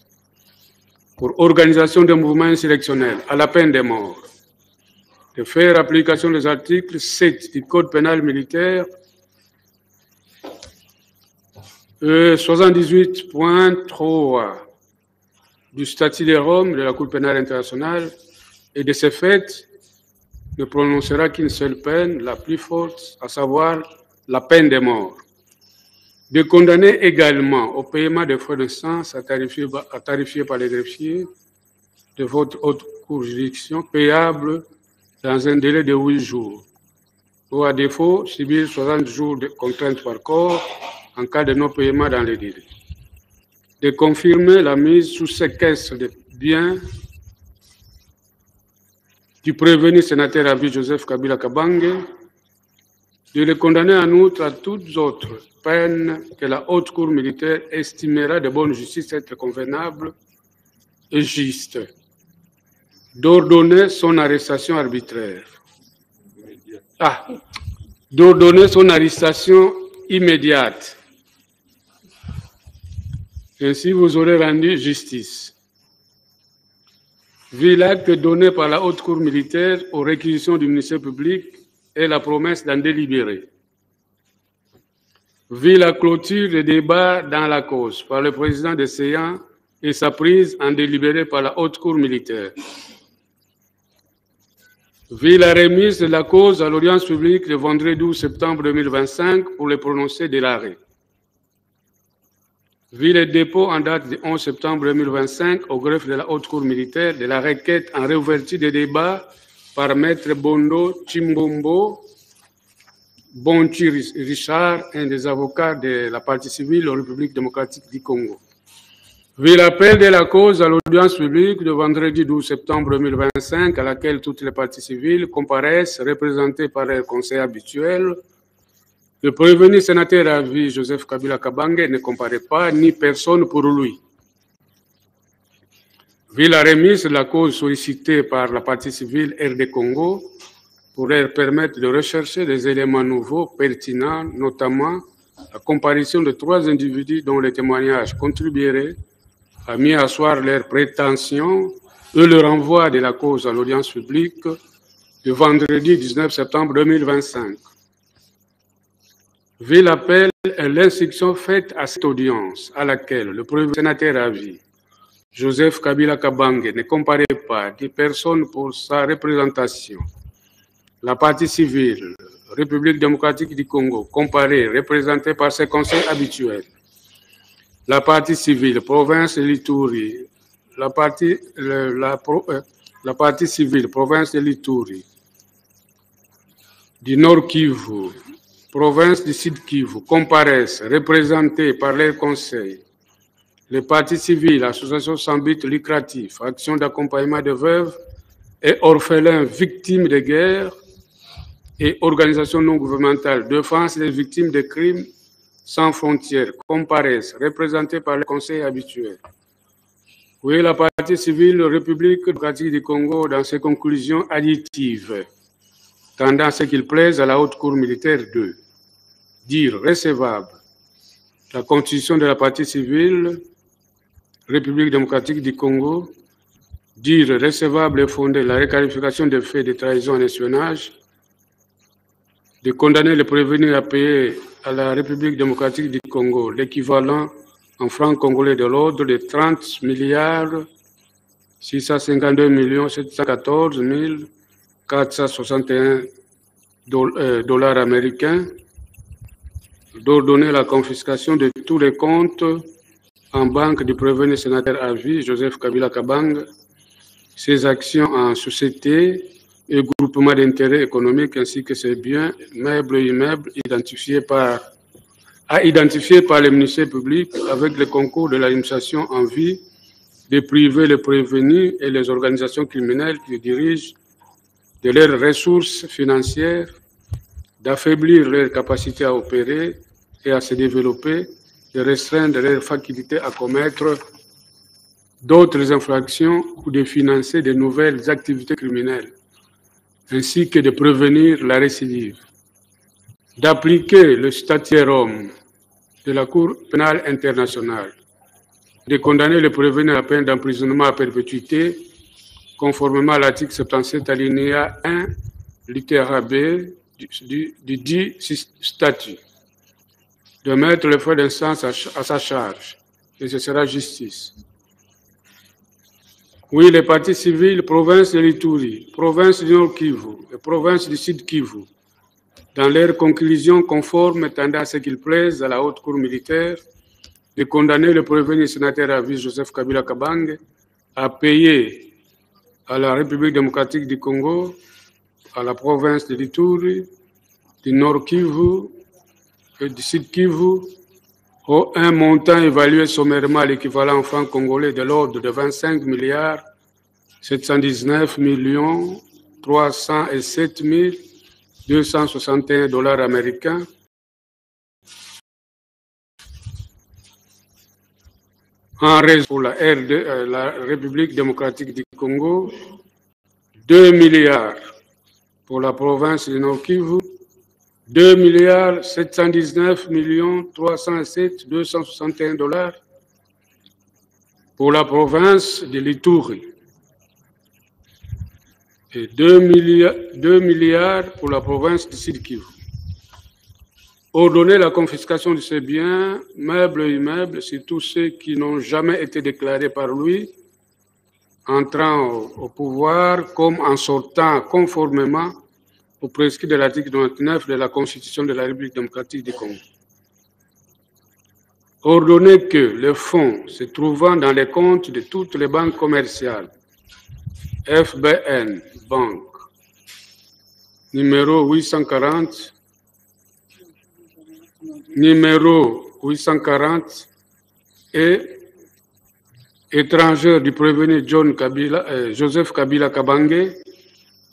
[SPEAKER 14] pour organisation de mouvements insurrectionnels à la peine de mort, de faire application des articles 7 du Code pénal militaire 78.3 du statut de Rome de la Cour pénale internationale et de ce fait ne prononcera qu'une seule peine, la plus forte, à savoir la peine de mort. De condamner également au paiement des frais de sens à tarifier par les greffiers de votre haute cour juridiction, payable dans un délai de 8 jours, ou à défaut, subir 60 jours de contrainte par corps en cas de non-paiement dans les délais. De confirmer la mise sous séquestre des biens du prévenu sénateur à vie Joseph Kabila Kabange, de le condamner en outre à toutes autres peines que la haute cour militaire estimera de bonne justice être convenable et juste, d'ordonner son arrestation arbitraire. D'ordonner son arrestation immédiate. Ainsi, vous aurez rendu justice. Vu l'acte donné par la haute cour militaire aux réquisitions du ministère public et la promesse d'en délibérer. Vu la clôture des débats dans la cause par le président des séances et sa prise en délibéré par la haute cour militaire. Vu la remise de la cause à l'audience publique le vendredi 12 septembre 2025 pour le prononcer de l'arrêt. Vu le dépôt en date du 11 septembre 2025 au greffe de la haute cour militaire de la requête en réouverture des débats par Maître Bondo Chimbombo, Bonchi Richard, un des avocats de la partie civile en République démocratique du Congo. Vu l'appel de la cause à l'audience publique le vendredi 12 septembre 2025, à laquelle toutes les parties civiles comparaissent, représentées par leur conseil habituel, le prévenu sénateur à vie Joseph Kabila Kabange ne comparait pas ni personne pour lui. Vu la remise de la cause sollicitée par la partie civile RD Congo pour leur permettre de rechercher des éléments nouveaux pertinents, notamment la comparution de 3 individus dont les témoignages contribueraient à mieux asseoir leurs prétentions et le renvoi de la cause à l'audience publique le vendredi 19 septembre 2025. Vu l'appel et l'instruction faite à cette audience, à laquelle le prévenu sénateur à vie, Joseph Kabila Kabange, ne comparait pas des personnes pour sa représentation, la partie civile, République démocratique du Congo, comparée, représentée par ses conseils habituels, la partie civile, province de l'Ituri, la partie civile, province de l'Ituri, du Nord Kivu, province du Sud Kivu, comparaissent, représentées par leurs conseils, les parties civiles, associations sans but lucratif, actions d'accompagnement de veuves et orphelins victimes de guerre et organisations non gouvernementales, défense des victimes de crimes sans frontières, comparaissent, représentées par les conseils habituels. Oui, la partie civile République démocratique du Congo, dans ses conclusions additives, tendant à ce qu'il plaise à la haute cour militaire de dire recevable la constitution de la partie civile République démocratique du Congo, dire recevable et fondée la requalification des faits de trahison et espionnage, de condamner les prévenus à payer à la République démocratique du Congo l'équivalent en francs congolais de l'ordre de 30 milliards 652 714 461 dollars américains, d'ordonner la confiscation de tous les comptes en banque du prévenu sénateur à vie Joseph Kabila Kabange, ses actions en société et groupement d'intérêt économique ainsi que ses biens, meubles et immeubles identifiés par le ministère public avec le concours de l'administration en vie de priver les prévenus et les organisations criminelles qui dirigent de leurs ressources financières, d'affaiblir leur capacité à opérer et à se développer, de restreindre leur faculté à commettre d'autres infractions ou de financer de nouvelles activités criminelles, ainsi que de prévenir la récidive, d'appliquer le statut Rome de la Cour pénale internationale, de condamner le prévenu à la peine d'emprisonnement à perpétuité, conformément à l'article 77 alinéa 1, littéra B du dit statut, de mettre les frais d'instance à sa charge, et ce sera justice. Oui, les partis civils, province de l'Ituri, province du Nord Kivu et province du Sud Kivu, dans leurs conclusions conformes tendant à ce qu'il plaise à la haute cour militaire de condamner le prévenu sénateur à vie Joseph Kabila Kabange à payer à la République démocratique du Congo, à la province de l'Ituri, du Nord Kivu et du Sud Kivu, un montant évalué sommairement à l'équivalent en francs congolais de l'ordre de 25 milliards 719 millions 307 261 dollars américains, en raison pour la République démocratique du Congo, 2 milliards pour la province du Nord Kivu, 2 milliards 719 millions 307 261 dollars pour la province de l'Ituri et 2 milliards pour la province du Sud Kivu. Ordonner la confiscation de ces biens, meubles et immeubles, sur tous ceux qui n'ont jamais été déclarés par lui, entrant au pouvoir comme en sortant conformément au prescrit de l'article 99 de la Constitution de la République démocratique du Congo. Ordonner que les fonds se trouvant dans les comptes de toutes les banques commerciales, FBN, banque, numéro 840 et étrangers du prévenu Joseph Kabila Kabange,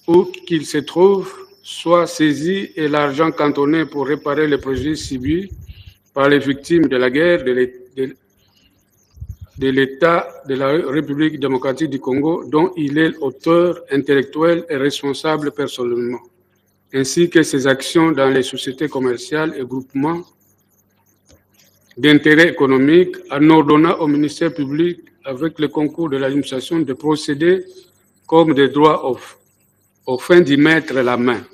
[SPEAKER 14] où qu'il se trouve, soit saisi et l'argent cantonné pour réparer les préjudices subis par les victimes de la guerre de l'État de la République démocratique du Congo, dont il est auteur intellectuel et responsable personnellement, ainsi que ses actions dans les sociétés commerciales et groupements d'intérêt économique, en ordonnant au ministère public, avec le concours de l'administration, de procéder comme des droits aux fins d'y mettre la main.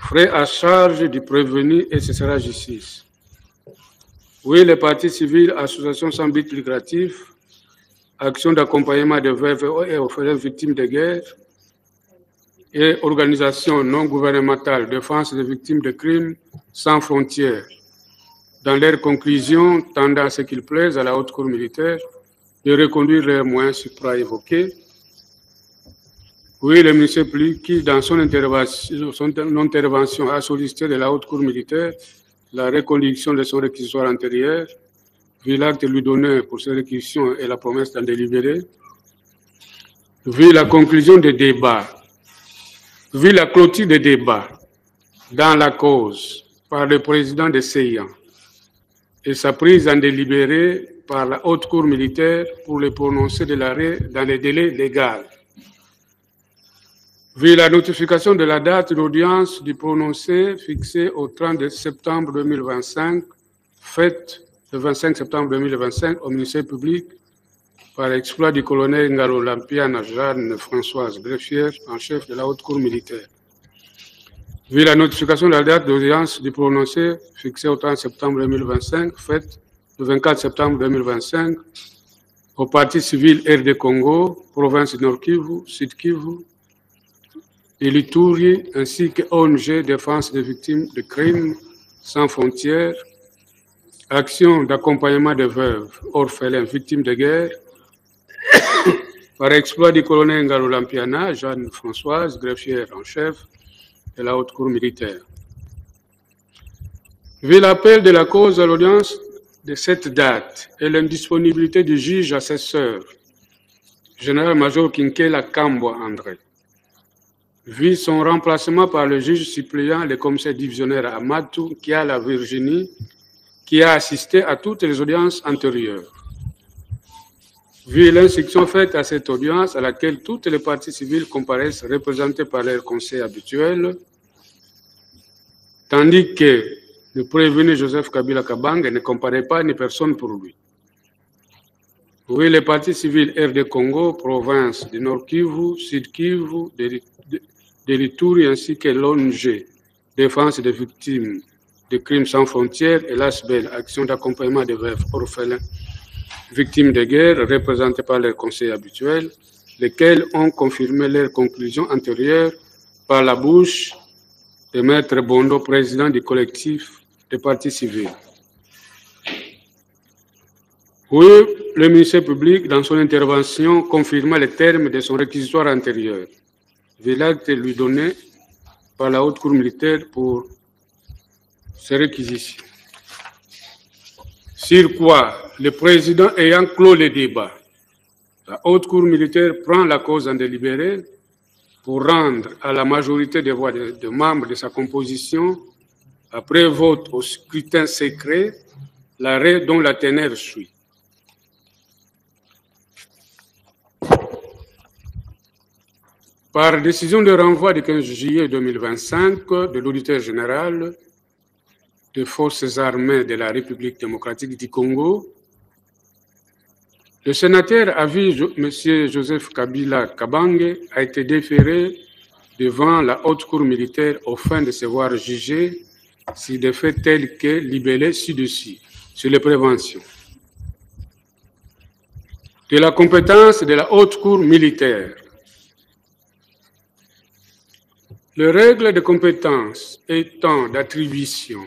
[SPEAKER 14] Frais à charge du prévenu et ce sera justice. Oui, les partis civils, associations sans but lucratif, actions d'accompagnement de veuves et orphelins victimes de guerre et organisations non gouvernementales, défense des victimes de crimes sans frontières, dans leurs conclusions tendant à ce qu'il plaise à la haute cour militaire de reconduire leurs moyens supra-évoqués. Oui, le ministère public qui, dans son intervention, a sollicité de la haute cour militaire la reconduction de son réquisitoire antérieur, vu l'acte lui donné pour ces réquisitions et la promesse d'en délibérer, vu la conclusion des débats, vu la clôture des débats dans la cause par le président de CEIAN et sa prise en délibéré par la haute cour militaire pour le prononcer de l'arrêt dans les délais légaux. Vu la notification de la date d'audience du prononcé fixée au 30 septembre 2025, faite le 25 septembre 2025 au ministère public par exploit du colonel Ngalo Lampiana Jeanne-Françoise, greffière en chef de la haute cour militaire. Vu la notification de la date d'audience du prononcé fixée au 30 septembre 2025, faite le 24 septembre 2025 au parti civil RD Congo, province du Nord Kivu, Sud Kivu, et l'Ituri, ainsi que ONG Défense des victimes de crimes sans frontières, action d'accompagnement de veuves, orphelins, victimes de guerre, par exploit du colonel Ngalo Lampiana, Jeanne-Françoise, greffière en chef de la haute cour militaire. Vu l'appel de la cause à l'audience de cette date et l'indisponibilité du juge assesseur, général-major Kinkela Kambwa André, vu son remplacement par le juge suppléant, le commissaire divisionnaire Amatou, qui a la Virginie, qui a assisté à toutes les audiences antérieures. Vu l'instruction faite à cette audience, à laquelle toutes les parties civiles comparaissent représentées par leur conseil habituel, tandis que le prévenu Joseph Kabila Kabange ne comparait pas ni personne pour lui. Oui, les parties civiles RD Congo, province du Nord Kivu, Sud Kivu, de l'Ituri ainsi que l'ONG, Défense des victimes de crimes sans frontières et l'ASBEL, Action d'accompagnement des veuves, orphelins victimes de guerre représentés par leurs conseils habituels, lesquels ont confirmé leurs conclusions antérieures par la bouche de Maître Bondo, président du collectif des partis civils. Oui, le ministère public, dans son intervention, confirma les termes de son réquisitoire antérieur, l'acte lui donné par la Haute Cour militaire pour ces réquisitions. Sur quoi, le président ayant clos le débat, la Haute Cour militaire prend la cause en délibéré pour rendre à la majorité des voix de membres de sa composition, après vote au scrutin secret, l'arrêt dont la teneur suit. Par décision de renvoi du 15 juillet 2025 de l'auditeur général des forces armées de la République démocratique du Congo, le sénateur à vie, M. Joseph Kabila Kabange, a été déféré devant la Haute Cour militaire aux fins de se voir jugé sur des faits tels que libellés ci-dessus, sur les préventions. De la compétence de la Haute Cour militaire. Les règles de compétence étant d'attribution,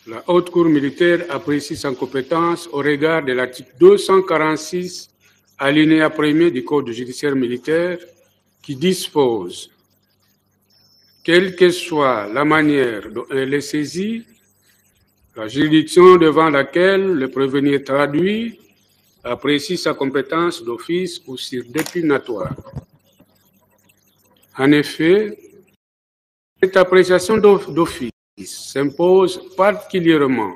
[SPEAKER 14] la Haute Cour militaire apprécie sa compétence au regard de l'article 246, alinéa 1er du Code judiciaire militaire, qui dispose, quelle que soit la manière dont elle est saisie, la juridiction devant laquelle le prévenu est traduit apprécie sa compétence d'office ou sur dépinatoire. En effet, cette appréciation d'office s'impose particulièrement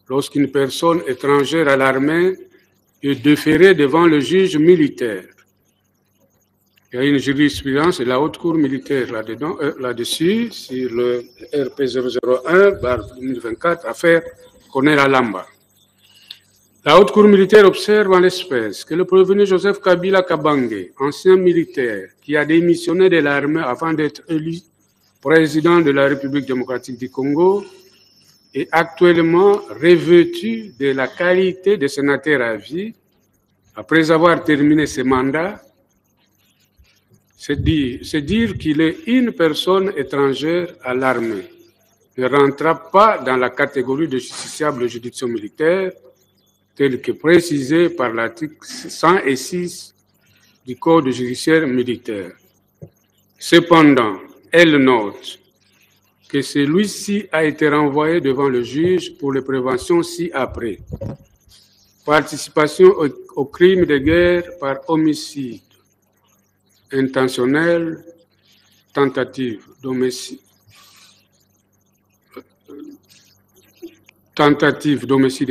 [SPEAKER 14] lorsqu'une personne étrangère à l'armée est déférée devant le juge militaire. Il y a une jurisprudence de la Haute Cour militaire là-dessus, sur le RP 001/2024, affaire Corneille Lamba. La Haute Cour militaire observe en l'espèce que le prévenu Joseph Kabila Kabange, ancien militaire qui a démissionné de l'armée avant d'être élu président de la République démocratique du Congo, est actuellement revêtu de la qualité de sénateur à vie après avoir terminé ses mandats. C'est dire qu'il est une personne étrangère à l'armée, ne rentrera pas dans la catégorie de justiciable de juridiction militaire, tel que précisé par l'article 106 du Code judiciaire militaire. Cependant, elle note que celui-ci a été renvoyé devant le juge pour les préventions ci-après. Participation au crime de guerre par homicide intentionnel, tentative d'homicide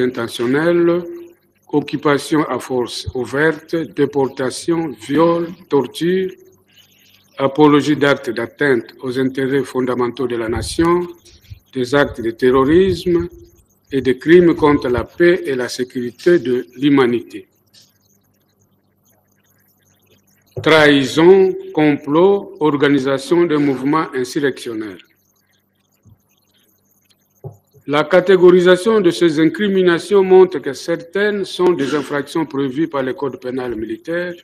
[SPEAKER 14] intentionnel, occupation à force ouverte, déportation, viol, torture, apologie d'actes d'atteinte aux intérêts fondamentaux de la nation, des actes de terrorisme et des crimes contre la paix et la sécurité de l'humanité. Trahison, complot, organisation de mouvements insurrectionnels. La catégorisation de ces incriminations montre que certaines sont des infractions prévues par le Code pénal militaire,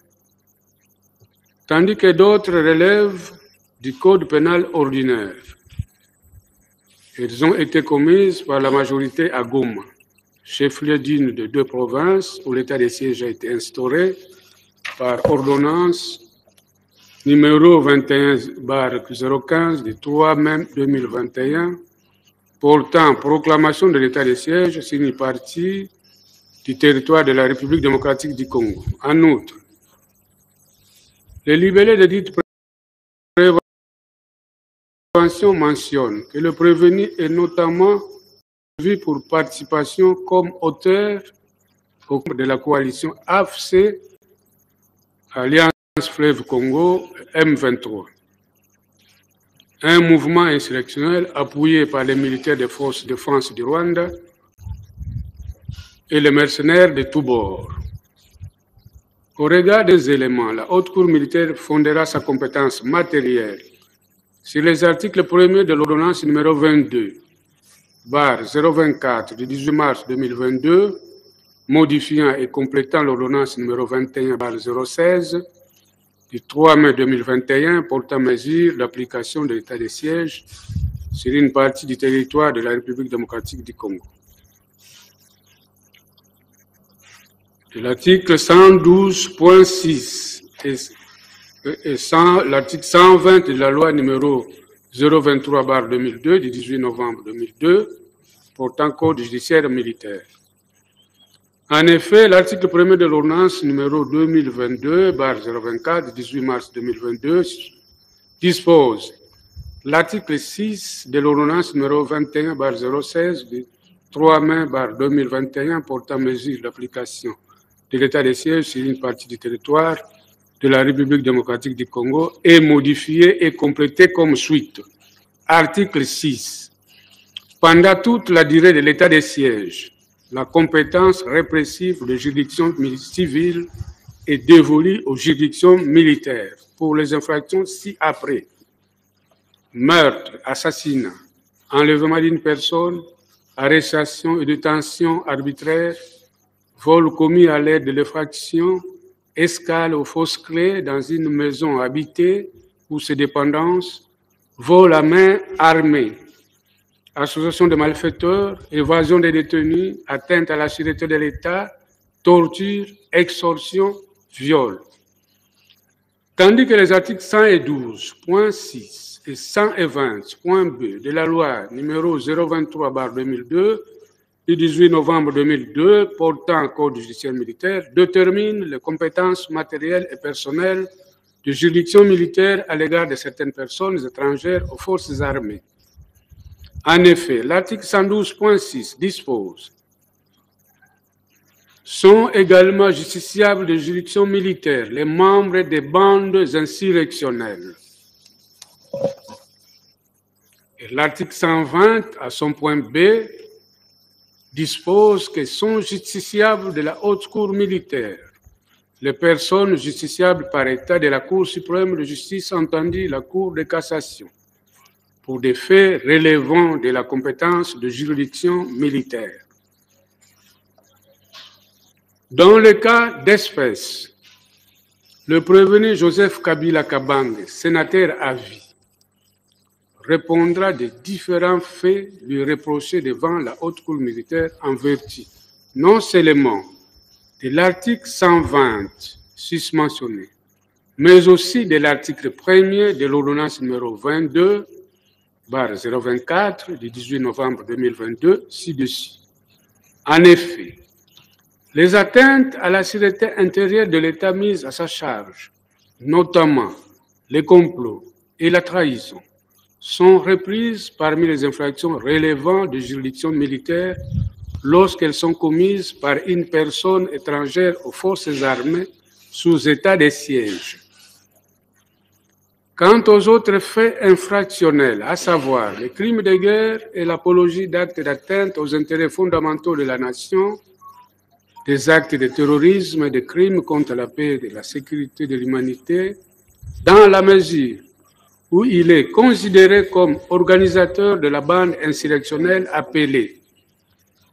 [SPEAKER 14] tandis que d'autres relèvent du Code pénal ordinaire. Elles ont été commises par la majorité à Goma, chef-lieu d'une de deux provinces où l'état de siège a été instauré par ordonnance numéro 21/015 du 3 mai 2021, portant proclamation de l'état de siège sur une partie du territoire de la République démocratique du Congo. En outre, le libellé de dite prévention mentionne que le prévenu est notamment prévu pour participation comme auteur au cours de la coalition AFC, Alliance Fleuve Congo, M23. Un mouvement insurrectionnel appuyé par les militaires des forces de défense du Rwanda et les mercenaires de tous bords. Au regard des éléments, la Haute Cour militaire fondera sa compétence matérielle sur les articles 1er de l'ordonnance numéro 22/024 du 18 mars 2022 modifiant et complétant l'ordonnance numéro 21/016 du 3 mai 2021 portant mesures d'application de l'état de siège sur une partie du territoire de la République démocratique du Congo. De l'article 112.6 et l'article 120 de la loi numéro 023/2002 du 18 novembre 2002 portant code judiciaire militaire. En effet, l'article 1er de l'ordonnance numéro 2022/024 du 18 mars 2022 dispose: l'article 6 de l'ordonnance numéro 21/016 du 3 mai 2021 portant mesures d'application de l'état de siège sur une partie du territoire de la République démocratique du Congo est modifié et complété comme suite. Article 6. Pendant toute la durée de l'état de siège, la compétence répressive des juridictions civiles est dévolue aux juridictions militaires pour les infractions ci-après: meurtre, assassinat, enlèvement d'une personne, arrestation et détention arbitraire, vol commis à l'aide de l'effraction, escale aux fausses clés dans une maison habitée ou ses dépendances, vol à main armée, association de malfaiteurs, évasion des détenus, atteinte à la sûreté de l'État, torture, extorsion, viol. Tandis que les articles 112.6 et 120.b de la loi numéro 023/2002 du 18 novembre 2002 portant code judiciaire militaire déterminent les compétences matérielles et personnelles de juridiction militaire à l'égard de certaines personnes étrangères aux forces armées. En effet, l'article 112.6 dispose: sont également justiciables de juridiction militaire les membres des bandes insurrectionnelles. Et l'article 120, à son point B, dispose que sont justiciables de la haute cour militaire les personnes justiciables par état de la Cour suprême de justice, entendue la Cour de cassation, pour des faits relevant de la compétence de juridiction militaire. Dans le cas d'espèce, le prévenu Joseph Kabila Kabange, sénateur à vie, répondra des différents faits lui reprochés devant la haute cour militaire en vertu non seulement de l'article 120 susmentionné, mais aussi de l'article 1er de l'ordonnance numéro 22/024 du 18 novembre 2022 ci-dessus. En effet, les atteintes à la sûreté intérieure de l'État mises à sa charge, notamment les complots et la trahison, sont reprises parmi les infractions relevant de juridiction militaire lorsqu'elles sont commises par une personne étrangère aux forces armées sous état de siège. Quant aux autres faits infractionnels, à savoir les crimes de guerre et l'apologie d'actes d'atteinte aux intérêts fondamentaux de la nation, des actes de terrorisme et des crimes contre la paix et la sécurité de l'humanité, dans la mesure où il est considéré comme organisateur de la bande insurrectionnelle appelée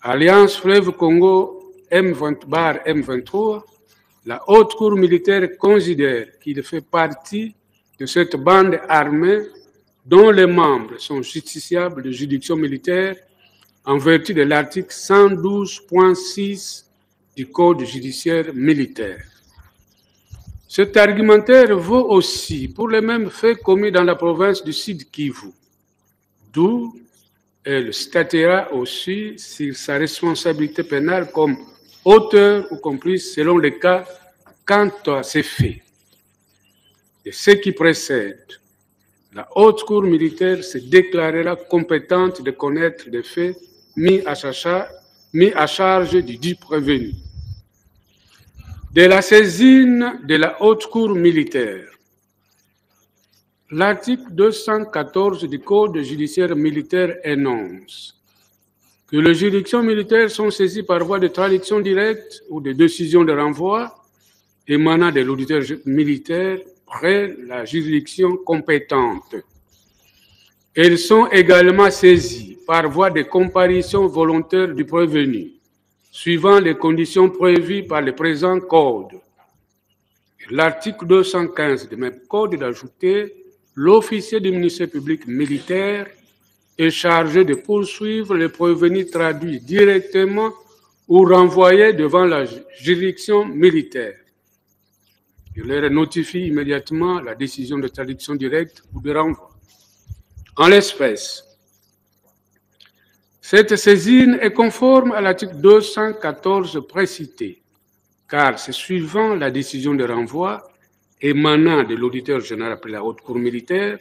[SPEAKER 14] Alliance Fleuve Congo M23, la haute cour militaire considère qu'il fait partie de cette bande armée dont les membres sont justiciables de juridiction militaire en vertu de l'article 112.6 du Code judiciaire militaire. Cet argumentaire vaut aussi pour les mêmes faits commis dans la province du Sud Kivu, d'où elle statuera aussi sur sa responsabilité pénale comme auteur ou complice selon les cas quant à ces faits. Et ce qui précède, la haute cour militaire se déclarera compétente de connaître des faits mis à charge du dit prévenu. De la saisine de la haute cour militaire, l'article 214 du Code judiciaire militaire énonce que les juridictions militaires sont saisies par voie de traduction directe ou de décision de renvoi émanant de l'auditeur militaire près la juridiction compétente. Elles sont également saisies par voie de comparution volontaire du prévenu suivant les conditions prévues par le présent code. L'article 215 du même code d'ajouter l'officier du ministère public militaire est chargé de poursuivre les prévenus traduits directement ou renvoyés devant la juridiction militaire. Il leur notifie immédiatement la décision de traduction directe ou de renvoi. En l'espèce, cette saisine est conforme à l'article 214 précité, car c'est suivant la décision de renvoi émanant de l'auditeur général après la haute cour militaire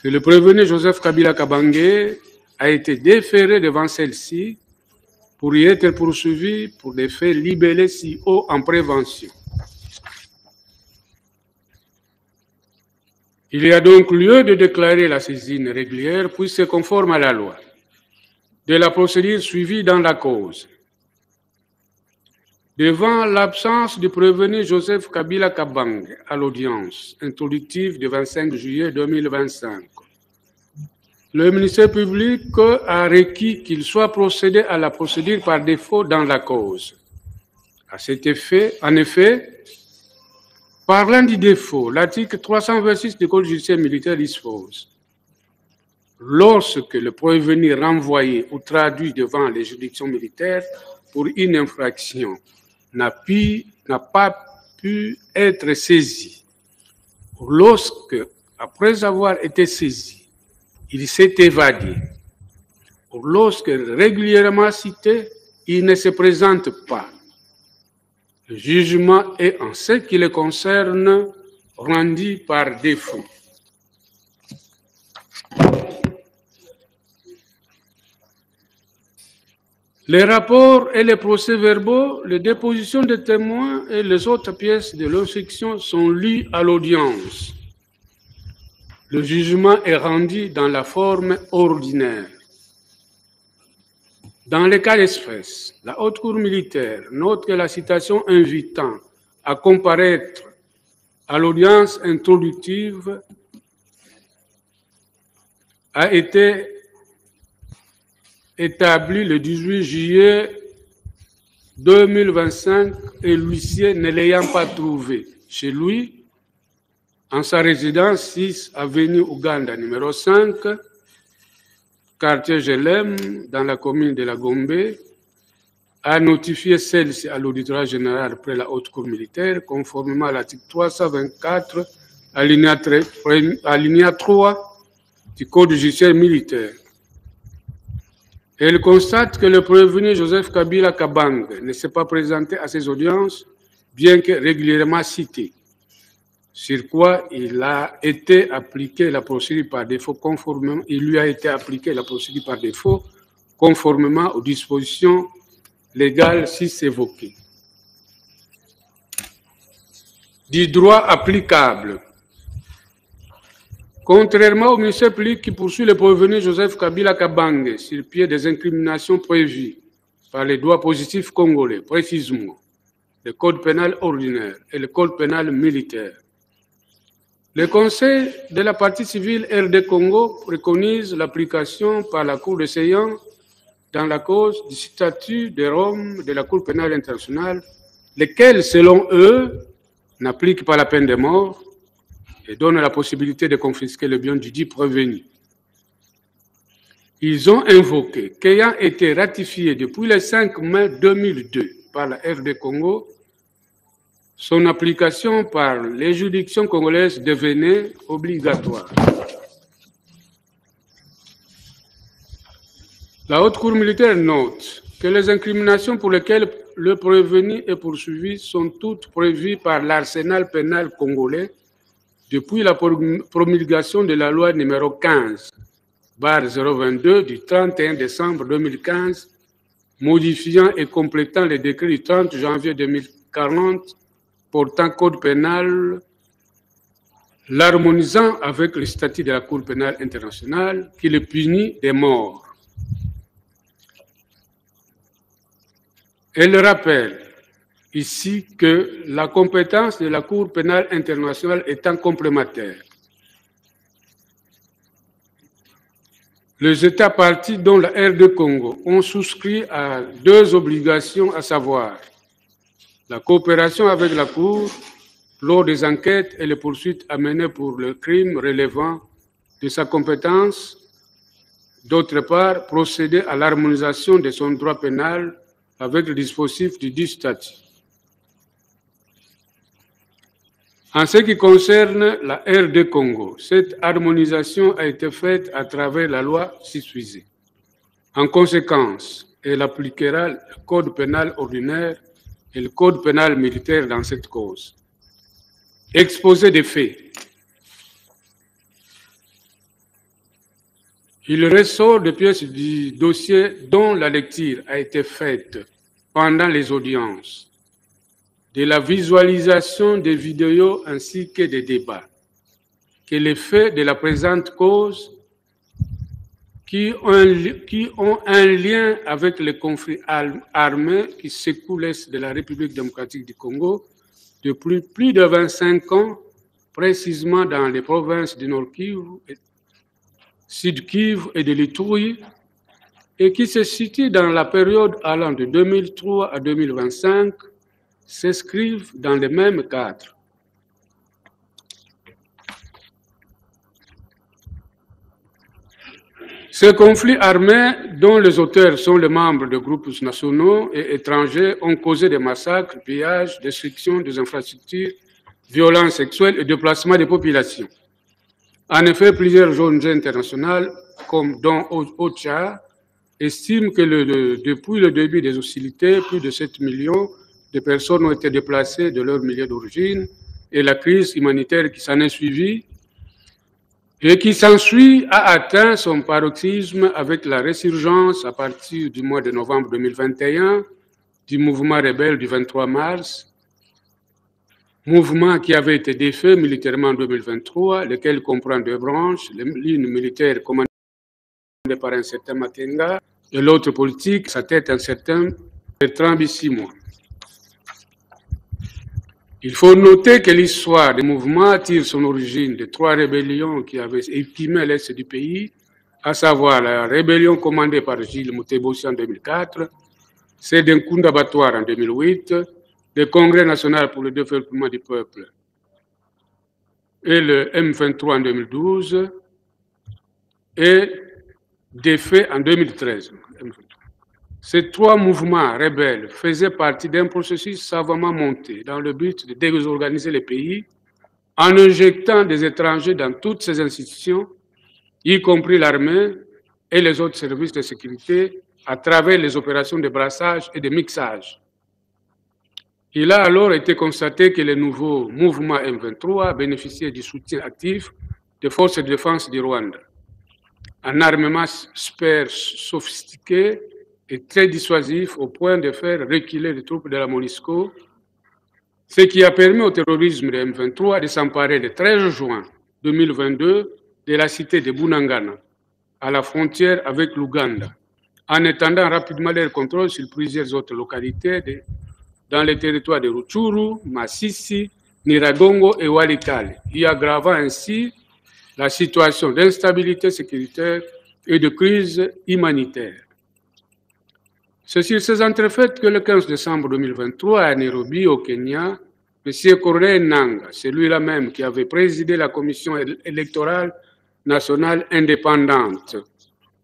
[SPEAKER 14] que le prévenu Joseph Kabila Kabange a été déféré devant celle-ci pour y être poursuivi pour des faits libellés si haut en prévention. Il y a donc lieu de déclarer la saisine régulière, puis c'est conforme à la loi, de la procédure suivie dans la cause. Devant l'absence du prévenu Joseph Kabila Kabange à l'audience introductive du 25 juillet 2025, le ministère public a requis qu'il soit procédé à la procédure par défaut dans la cause. À cet effet, en effet, parlant du défaut, l'article 326 du Code judiciaire militaire dispose: lorsque le prévenu renvoyé ou traduit devant les juridictions militaires pour une infraction n'a pas pu être saisi, ou lorsque, après avoir été saisi, il s'est évadé, ou lorsque régulièrement cité, il ne se présente pas, le jugement est, en ce qui le concerne, rendu par défaut. Les rapports et les procès-verbaux, les dépositions de témoins et les autres pièces de l'instruction sont lues à l'audience. Le jugement est rendu dans la forme ordinaire. Dans les cas d'espèce, la haute cour militaire note que la citation invitant à comparaître à l'audience introductive a été établi le 18 juillet 2025 et l'huissier ne l'ayant pas trouvé chez lui, en sa résidence 6 avenue Ouganda numéro 5, quartier Gelem, dans la commune de la Gombe, a notifié celle-ci à l'auditoire général après la haute cour militaire, conformément à l'article 324, alinéa 3 du Code judiciaire militaire. Elle constate que le prévenu Joseph Kabila Kabange ne s'est pas présenté à ces audiences, bien que régulièrement cité, sur quoi il a été appliqué la procédure par défaut conformément, il lui a été appliqué la procédure par défaut conformément aux dispositions légales ci-évoquées. Du droit applicable. Contrairement au ministère public qui poursuit le prévenu Joseph Kabila Kabange sur pied des incriminations prévues par les droits positifs congolais, précisément le code pénal ordinaire et le code pénal militaire, le Conseil de la partie civile RD Congo préconise l'application par la Cour de séance dans la cause du statut de Rome de la Cour pénale internationale, lequel, selon eux, n'applique pas la peine de mort et donne la possibilité de confisquer le bien du dit prévenu. Ils ont invoqué qu'ayant été ratifié depuis le 5 mai 2002 par la RD Congo, son application par les juridictions congolaises devenait obligatoire. La haute cour militaire note que les incriminations pour lesquelles le prévenu est poursuivi sont toutes prévues par l'arsenal pénal congolais depuis la promulgation de la loi numéro 15/022 du 31 décembre 2015, modifiant et complétant les décrets du 30 janvier 2040 portant code pénal, l'harmonisant avec le statut de la Cour pénale internationale qui le punit de mort. Elle rappelle ici que la compétence de la Cour pénale internationale étant complémentaire, Les États partis, dont la RD Congo, ont souscrit à 2 obligations, à savoir la coopération avec la Cour lors des enquêtes et les poursuites à mener pour le crime relevant de sa compétence. D'autre part, procéder à l'harmonisation de son droit pénal avec le dispositif du dit statut. En ce qui concerne la RD Congo, cette harmonisation a été faite à travers la loi susvisée. En conséquence, elle appliquera le code pénal ordinaire et le code pénal militaire dans cette cause. Exposé des faits. Il ressort de pièces du dossier dont la lecture a été faite pendant les audiences, de la visualisation des vidéos ainsi que des débats, que les faits de la présente cause qui ont un lien avec les conflits armés qui secouent l'Est de la République démocratique du Congo depuis plus de 25 ans, précisément dans les provinces du Nord Kivu, Sud Kivu et de l'Ituri, et qui se situent dans la période allant de 2003 à 2025, s'inscrivent dans le même cadre. Ces conflits armés, dont les auteurs sont les membres de groupes nationaux et étrangers, ont causé des massacres, pillages, destruction des infrastructures, violences sexuelles et déplacement des populations. En effet, plusieurs ONG internationales, comme dont OCHA, estiment que depuis le début des hostilités, plus de 7 millions de personnes ont été déplacées de leur milieu d'origine et la crise humanitaire qui s'en est suivie et qui s'ensuit a atteint son paroxysme avec la résurgence à partir du mois de novembre 2021 du mouvement rebelle du 23 mars, mouvement qui avait été défait militairement en 2023, lequel comprend 2 branches, l'une militaire commandée par un certain Makenga et l'autre politique, sa tête un certain Bertrand Bisimwa. Il faut noter que l'histoire des mouvements tire son origine de 3 rébellions qui avaient épimé l'Est du pays, à savoir la rébellion commandée par Gilles Moutebossi en 2004, celle d'Nkunda Batouar en 2008, le Congrès national pour le développement du peuple et le M23 en 2012 et des faits en 2013. Ces 3 mouvements rebelles faisaient partie d'un processus savamment monté dans le but de désorganiser le pays en injectant des étrangers dans toutes ces institutions, y compris l'armée et les autres services de sécurité, à travers les opérations de brassage et de mixage. Il a alors été constaté que le nouveau mouvement M23 bénéficiait du soutien actif des forces de défense du Rwanda. Un armement super sophistiqué et très dissuasif au point de faire reculer les troupes de la MONUSCO, ce qui a permis au terrorisme de M23 de s'emparer le 13 juin 2022 de la cité de Bunagana, à la frontière avec l'Ouganda, en étendant rapidement leur contrôle sur plusieurs autres localités dans les territoires de Rutshuru, Masisi, Nyiragongo et Walikale, y aggravant ainsi la situation d'instabilité sécuritaire et de crise humanitaire. C'est sur ces entrefaites que le 15 décembre 2023, à Nairobi, au Kenya, M. Corneille Nangaa, celui-là même qui avait présidé la commission électorale nationale indépendante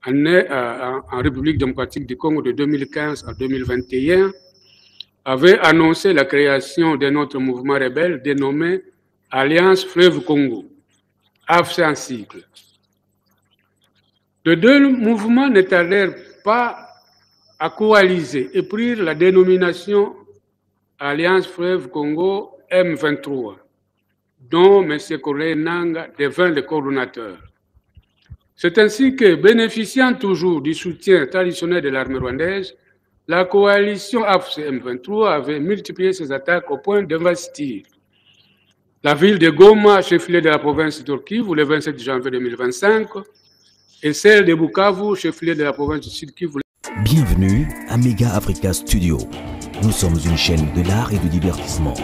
[SPEAKER 14] en République démocratique du Congo de 2015 à 2021, avait annoncé la création d'un autre mouvement rebelle dénommé Alliance Fleuve Congo, AFC en sigle. Les 2 mouvements ne tardèrent pas à coaliser et prirent la dénomination Alliance Fleuve Congo M23, dont M. Corneille Nangaa devint le coordonnateur. C'est ainsi que, bénéficiant toujours du soutien traditionnel de l'armée rwandaise, la coalition AFC M23 avait multiplié ses attaques au point d'investir la ville de Goma, chef-lieu de la province de Kivu, le 27 janvier 2025, et celle de Bukavu, chef-lieu de la province du Sud Kivu.
[SPEAKER 1] Bienvenue à Mega Africa Studio. Nous sommes une chaîne de l'art et du divertissement.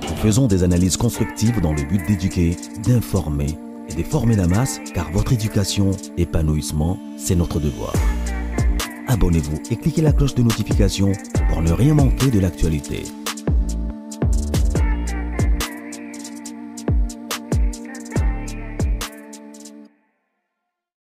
[SPEAKER 1] Nous faisons des analyses constructives dans le but d'éduquer, d'informer et de former la masse, car votre éducation, épanouissement, c'est notre devoir. Abonnez-vous et cliquez la cloche de notification pour ne rien manquer de l'actualité.